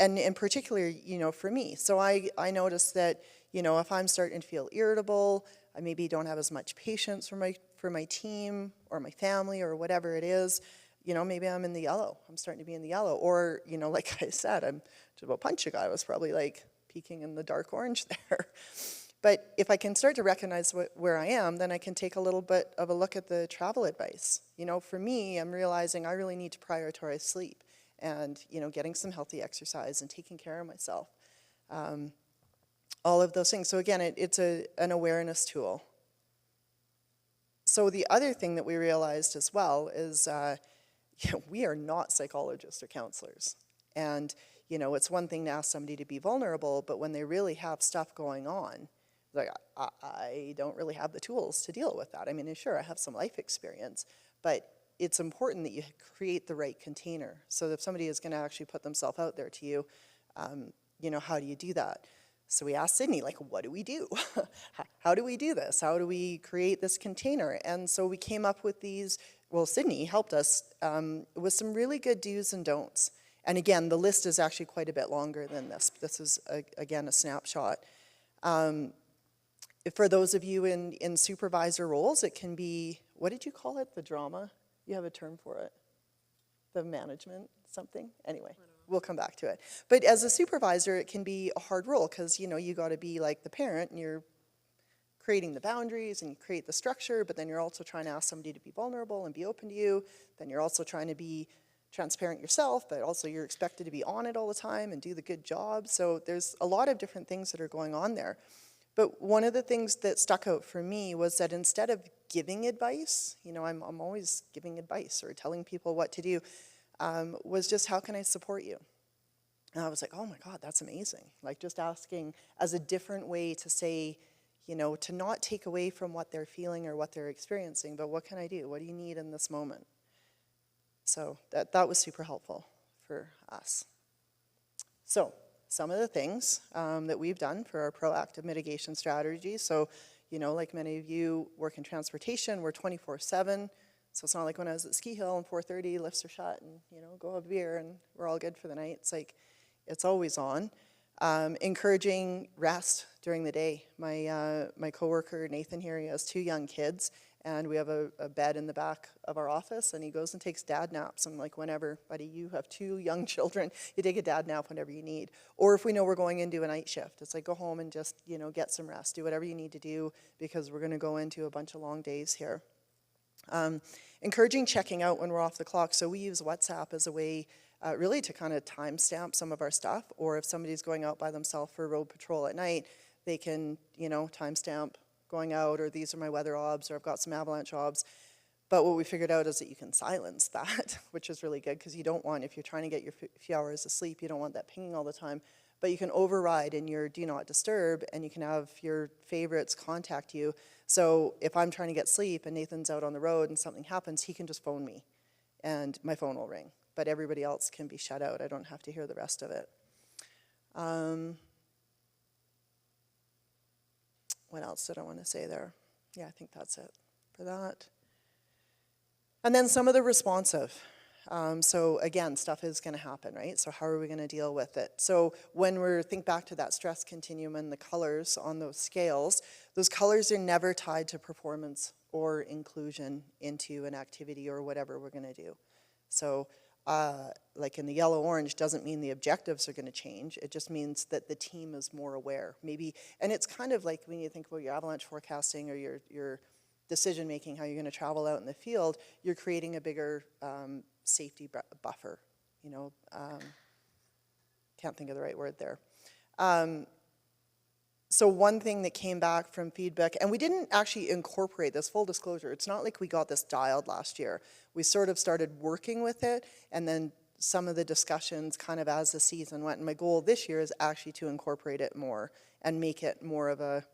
in particular, for me. So I noticed that, if I'm starting to feel irritable, I maybe don't have as much patience for my team or my family or whatever it is, maybe I'm in the yellow. I'm starting to be in the yellow. Or, like I said, I'm just about punch a guy. I was probably like peeking in the dark orange there. But if I can start to recognize where I am, then I can take a little bit of a look at the travel advice. For me, I'm realizing I really need to prioritize sleep and, getting some healthy exercise and taking care of myself. All of those things. So again, it's an awareness tool. So the other thing that we realized as well is we are not psychologists or counselors. And, it's one thing to ask somebody to be vulnerable, but when they really have stuff going on, like, I don't really have the tools to deal with that. I mean, sure, I have some life experience, but it's important that you create the right container. So if somebody is going to actually put themselves out there to you, how do you do that? So we asked Sydney, like, what do we do? How do we do this? How do we create this container? And so we came up with these, Sydney helped us with some really good do's and don'ts. And again, the list is actually quite a bit longer than this. This is, again, a snapshot. For those of you in supervisor roles, it can be, what did you call it? The drama? You have a term for it. The management something? Anyway, we'll come back to it. But as a supervisor, it can be a hard role because, you got to be like the parent and you're creating the boundaries and you create the structure, but then you're also trying to ask somebody to be vulnerable and be open to you. Then you're also trying to be transparent yourself, but also you're expected to be on it all the time and do the good job. So there's a lot of different things that are going on there. But one of the things that stuck out for me was that instead of giving advice, I'm always giving advice or telling people what to do, was just how can I support you? And I was like, oh my God, that's amazing. Like just asking as a different way to say, to not take away from what they're feeling or what they're experiencing, but what can I do? What do you need in this moment? So that was super helpful for us. So some of the things that we've done for our proactive mitigation strategies. So, like many of you work in transportation, we're 24/7. So it's not like when I was at Ski Hill and 4:30, lifts are shut and, go have a beer and we're all good for the night. It's like, it's always on. Encouraging rest during the day. My coworker, Nathan here, he has 2 young kids, and we have a bed in the back of our office, and he goes and takes dad naps. I'm like, whenever, buddy, you have 2 young children, you take a dad nap whenever you need. Or if we know we're going into a night shift, it's like, go home and just, get some rest. Do whatever you need to do, because we're going to go into a bunch of long days here. Encouraging checking out when we're off the clock. So we use WhatsApp as a way really to kind of timestamp some of our stuff, or if somebody's going out by themselves for road patrol at night, they can, timestamp going out, or these are my weather obs, or I've got some avalanche obs. But what we figured out is that you can silence that, which is really good, because you don't want, if you're trying to get your few hours of sleep, you don't want that pinging all the time. But you can override in your do not disturb, and you can have your favorites contact you. So if I'm trying to get sleep and Nathan's out on the road and something happens, he can just phone me and my phone will ring. But everybody else can be shut out. I don't have to hear the rest of it. What else did I want to say there? Yeah, I think that's it for that. And then some of the responsive. So again, stuff is going to happen, right? So how are we going to deal with it? So when we think back to that stress continuum and the colors on those scales, those colors are never tied to performance or inclusion into an activity or whatever we're going to do. So like in the yellow-orange doesn't mean the objectives are going to change. It just means that the team is more aware. Maybe, and it's kind of like when you think about your avalanche forecasting or your decision-making, how you're going to travel out in the field, you're creating a bigger safety buffer, can't think of the right word there. So one thing that came back from feedback, and we didn't actually incorporate this, full disclosure, it's not like we got this dialed last year. We sort of started working with it, and then some of the discussions kind of as the season went. And my goal this year is actually to incorporate it more and make it more of a,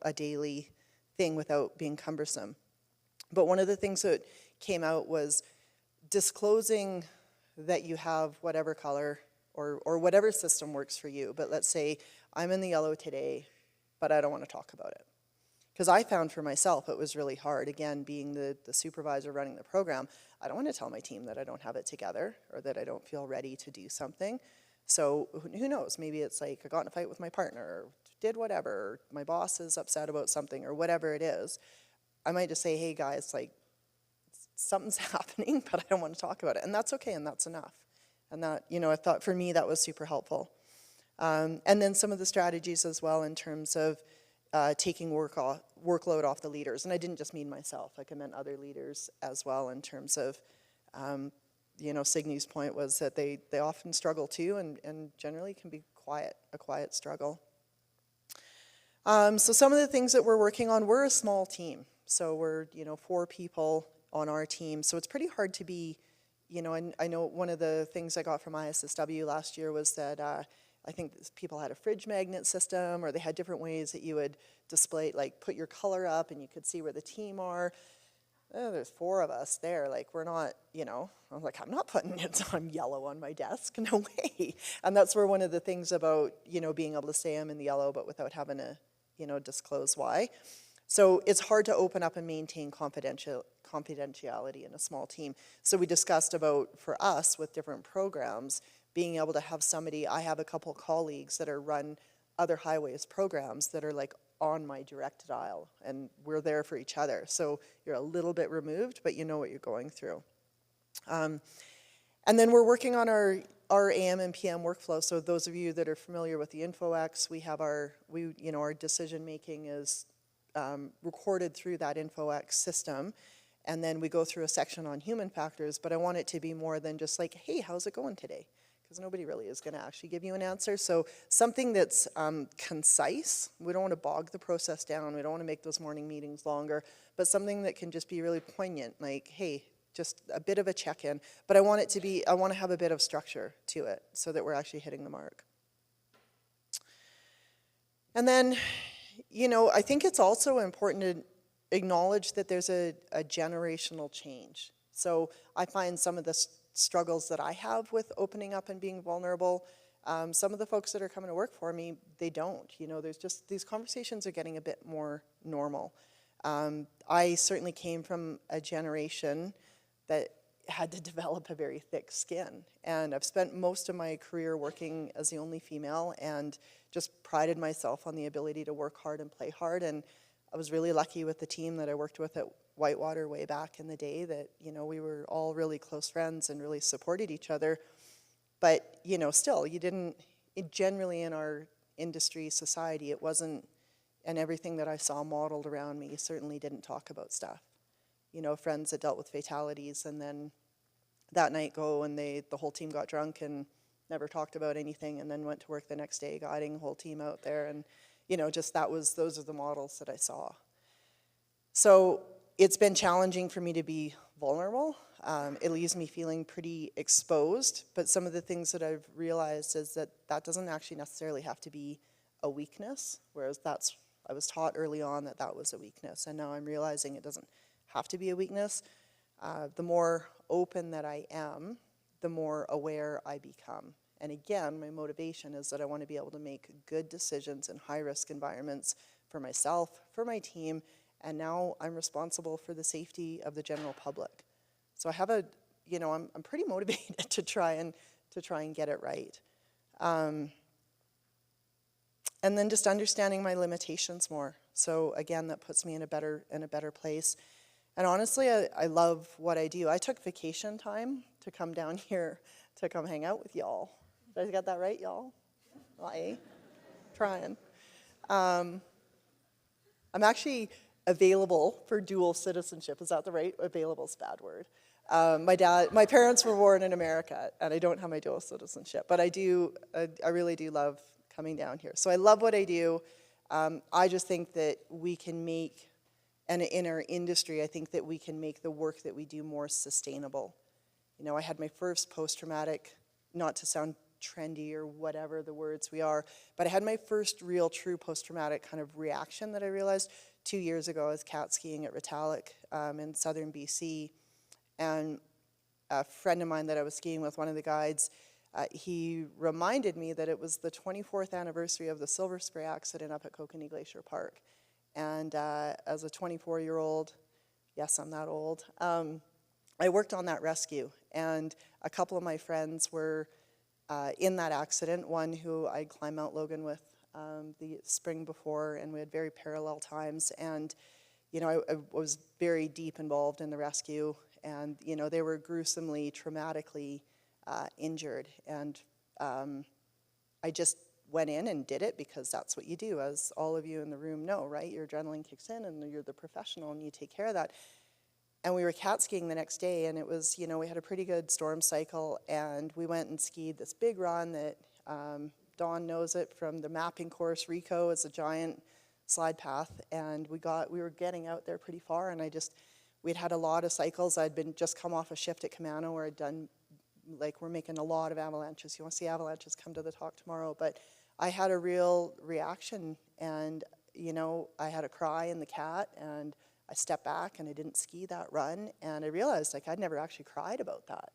a daily thing without being cumbersome. But one of the things that came out was disclosing that you have whatever color or whatever system works for you. But let's say I'm in the yellow today, but I don't want to talk about it. Because I found for myself it was really hard, again, being the supervisor running the program, I don't want to tell my team that I don't have it together or that I don't feel ready to do something. So who knows, maybe it's like I got in a fight with my partner or did whatever, or my boss is upset about something or whatever it is. I might just say, hey guys, like something's happening, but I don't want to talk about it. And that's okay, and that's enough. And that, I thought for me that was super helpful. And then some of the strategies as well in terms of taking workload off the leaders. And I didn't just mean myself, like I meant other leaders as well in terms of, Signy's point was that they often struggle too and generally can be a quiet struggle. So some of the things that we're working on, we're a small team. So we're, 4 people on our team. So it's pretty hard to be, and I know one of the things I got from ISSW last year was that I think people had a fridge magnet system, or they had different ways that you would display, like put your color up and you could see where the team are. Oh, there's 4 of us there, like we're not, I'm like, I'm not putting it on yellow on my desk, no way. And that's where one of the things about, being able to say I'm in the yellow, but without having to, disclose why. So it's hard to open up and maintain confidentiality in a small team. So we discussed about, for us, with different programs, being able to have somebody, I have a couple colleagues that are run other highways programs that are like on my direct dial, and we're there for each other. So you're a little bit removed, but you know what you're going through. And then we're working on our AM and PM workflow. So those of you that are familiar with the InfoX, we have our decision making is recorded through that InfoX system. And then we go through a section on human factors, but I want it to be more than just like, hey, how's it going today? Because nobody really is going to actually give you an answer. So something that's concise. We don't want to bog the process down. We don't want to make those morning meetings longer, but something that can just be really poignant, like, hey, just a bit of a check-in. But I want to have a bit of structure to it so that we're actually hitting the mark. And then, I think it's also important to acknowledge that there's a generational change. So I find some of the struggles that I have with opening up and being vulnerable Some of the folks that are coming to work for me, they don't. You know, there's just, these conversations are getting a bit more normal. I certainly came from a generation that had to develop a very thick skin. And I've spent most of my career working as the only female and just prided myself on the ability to work hard and play hard. And I was really lucky with the team that I worked with at Whitewater way back in the day that, you know, we were all really close friends and really supported each other. But, you know, still, generally in our industry, society, it wasn't, and everything that I saw modeled around me certainly didn't talk about stuff. You know, friends that dealt with fatalities and then that night go and the whole team got drunk and never talked about anything and then went to work the next day guiding the whole team out there. And, you know, just those are the models that I saw. So it's been challenging for me to be vulnerable. It leaves me feeling pretty exposed, but some of the things that I've realized is that that doesn't actually necessarily have to be a weakness, whereas I was taught early on that that was a weakness, and now I'm realizing it doesn't have to be a weakness. The more open that I am, the more aware I become. And again, my motivation is that I want to be able to make good decisions in high-risk environments for myself, for my team, and now I'm responsible for the safety of the general public. So I have I'm pretty motivated to try and get it right. And then just understanding my limitations more. So again, that puts me in a better place. And honestly, I love what I do. I took vacation time to come down here to come hang out with y'all. Did I get that right, y'all? Well, trying. I'm actually available for dual citizenship. Is that the right? Available is a bad word. My parents were born in America, and I don't have my dual citizenship, but I really do love coming down here. So I love what I do. I just think that we can make, and in our industry, I think that we can make the work that we do more sustainable. You know, I had my first post-traumatic, not to sound trendy or whatever the words we are, but I had my first real true post-traumatic kind of reaction that I realized 2 years ago. I was cat skiing at Ritalik in southern BC, and a friend of mine that I was skiing with, one of the guides, he reminded me that it was the 24th anniversary of the Silver Spray accident up at Kokanee Glacier Park. And as a 24-year-old, yes, I'm that old, I worked on that rescue. And a couple of my friends were in that accident, one who I'd climbed Mount Logan with the spring before, and we had very parallel times. And, you know, I was very deep involved in the rescue, and, you know, they were gruesomely, traumatically injured. And I just went in and did it because that's what you do, as all of you in the room know, right? Your adrenaline kicks in and you're the professional and you take care of that. And we were cat skiing the next day, and it was, you know, we had a pretty good storm cycle, and we went and skied this big run that Dawn knows it from the mapping course. Rico is a giant slide path, and we were getting out there pretty far, and we'd had a lot of cycles. I'd been just come off a shift at Camano where I'd done, like, we're making a lot of avalanches. You want to see avalanches, come to the talk tomorrow. But I had a real reaction, and, you know, I had a cry in the cat, and I stepped back and I didn't ski that run, and I realized, like, I'd never actually cried about that,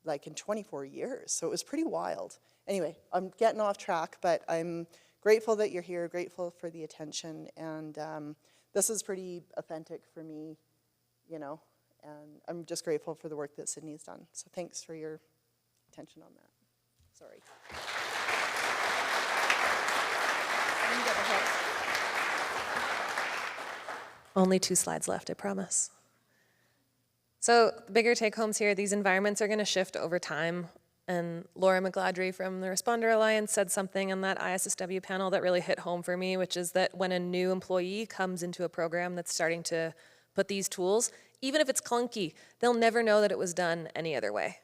like, in 24 years. So it was pretty wild. Anyway, I'm getting off track, but I'm grateful that you're here, grateful for the attention, and this is pretty authentic for me, you know, and I'm just grateful for the work that Sydney's done. So thanks for your attention on that. Sorry. I didn't get the hook. Only 2 slides left, I promise. So the bigger take-homes here, these environments are going to shift over time. And Laura McGladrey from the Responder Alliance said something on that ISSW panel that really hit home for me, which is that when a new employee comes into a program that's starting to put these tools, even if it's clunky, they'll never know that it was done any other way.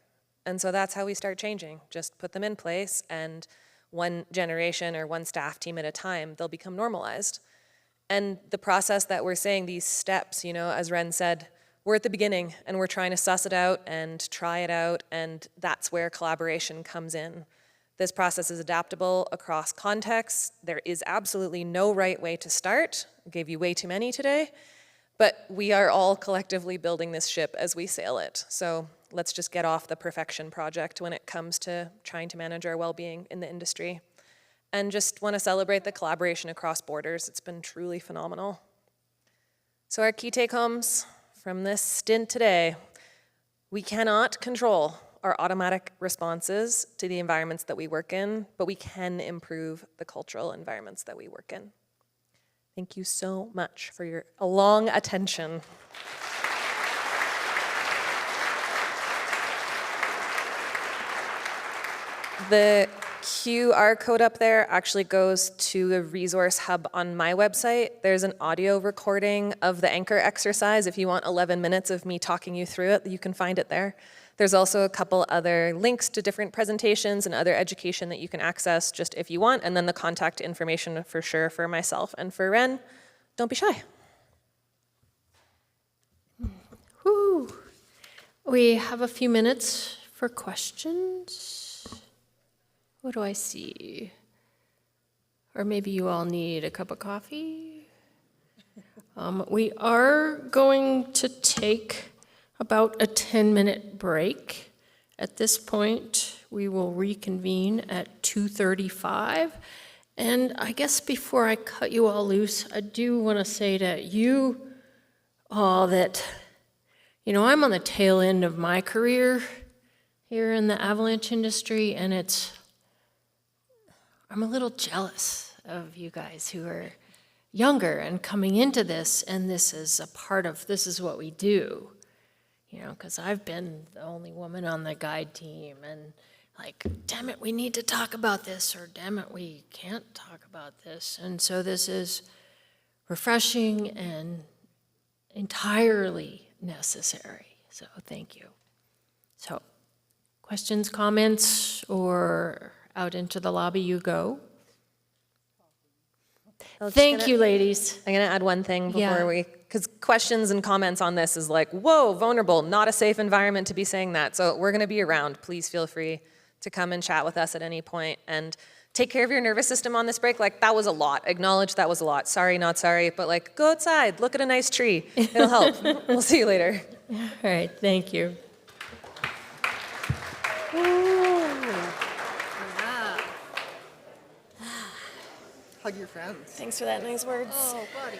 And so that's how we start changing. Just put them in place, and one generation or one staff team at a time, they'll become normalized. And the process that we're saying, these steps, you know, as Wren said, we're at the beginning and we're trying to suss it out and try it out, and that's where collaboration comes in. This process is adaptable across contexts. There is absolutely no right way to start. I gave you way too many today, but we are all collectively building this ship as we sail it. So let's just get off the perfection project when it comes to trying to manage our well-being in the industry. And just want to celebrate the collaboration across borders. It's been truly phenomenal. So our key take-homes from this stint today: we cannot control our automatic responses to the environments that we work in, but we can improve the cultural environments that we work in. Thank you so much for your long attention. The QR code up there actually goes to a resource hub on my website. There's an audio recording of the anchor exercise. If you want 11 minutes of me talking you through it, you can find it there. There's also a couple other links to different presentations and other education that you can access just if you want, and then the contact information for sure for myself and for Wren. Don't be shy. Whew. We have a few minutes for questions. What do I see? Or maybe you all need a cup of coffee? We are going to take about a 10-minute break. At this point, we will reconvene at 2:35. And I guess before I cut you all loose, I do want to say to you all that, you know, I'm on the tail end of my career here in the Avalanche industry, and I'm a little jealous of you guys who are younger and coming into this, and this is what we do. You know, because I've been the only woman on the guide team, and like, damn it, we need to talk about this, or damn it, we can't talk about this. And so this is refreshing and entirely necessary. So thank you. So questions, comments, or out into the lobby you go. Thank you, ladies. I'm gonna add one thing before because questions and comments on this is like, whoa, vulnerable, not a safe environment to be saying that. So we're gonna be around. Please feel free to come and chat with us at any point, and take care of your nervous system on this break. Like, that was a lot. Acknowledge that was a lot. Sorry, not sorry, but like, go outside, look at a nice tree. It'll help. We'll see you later. All right, thank you. Hug your friends. Thanks for that nice words. Oh, buddy.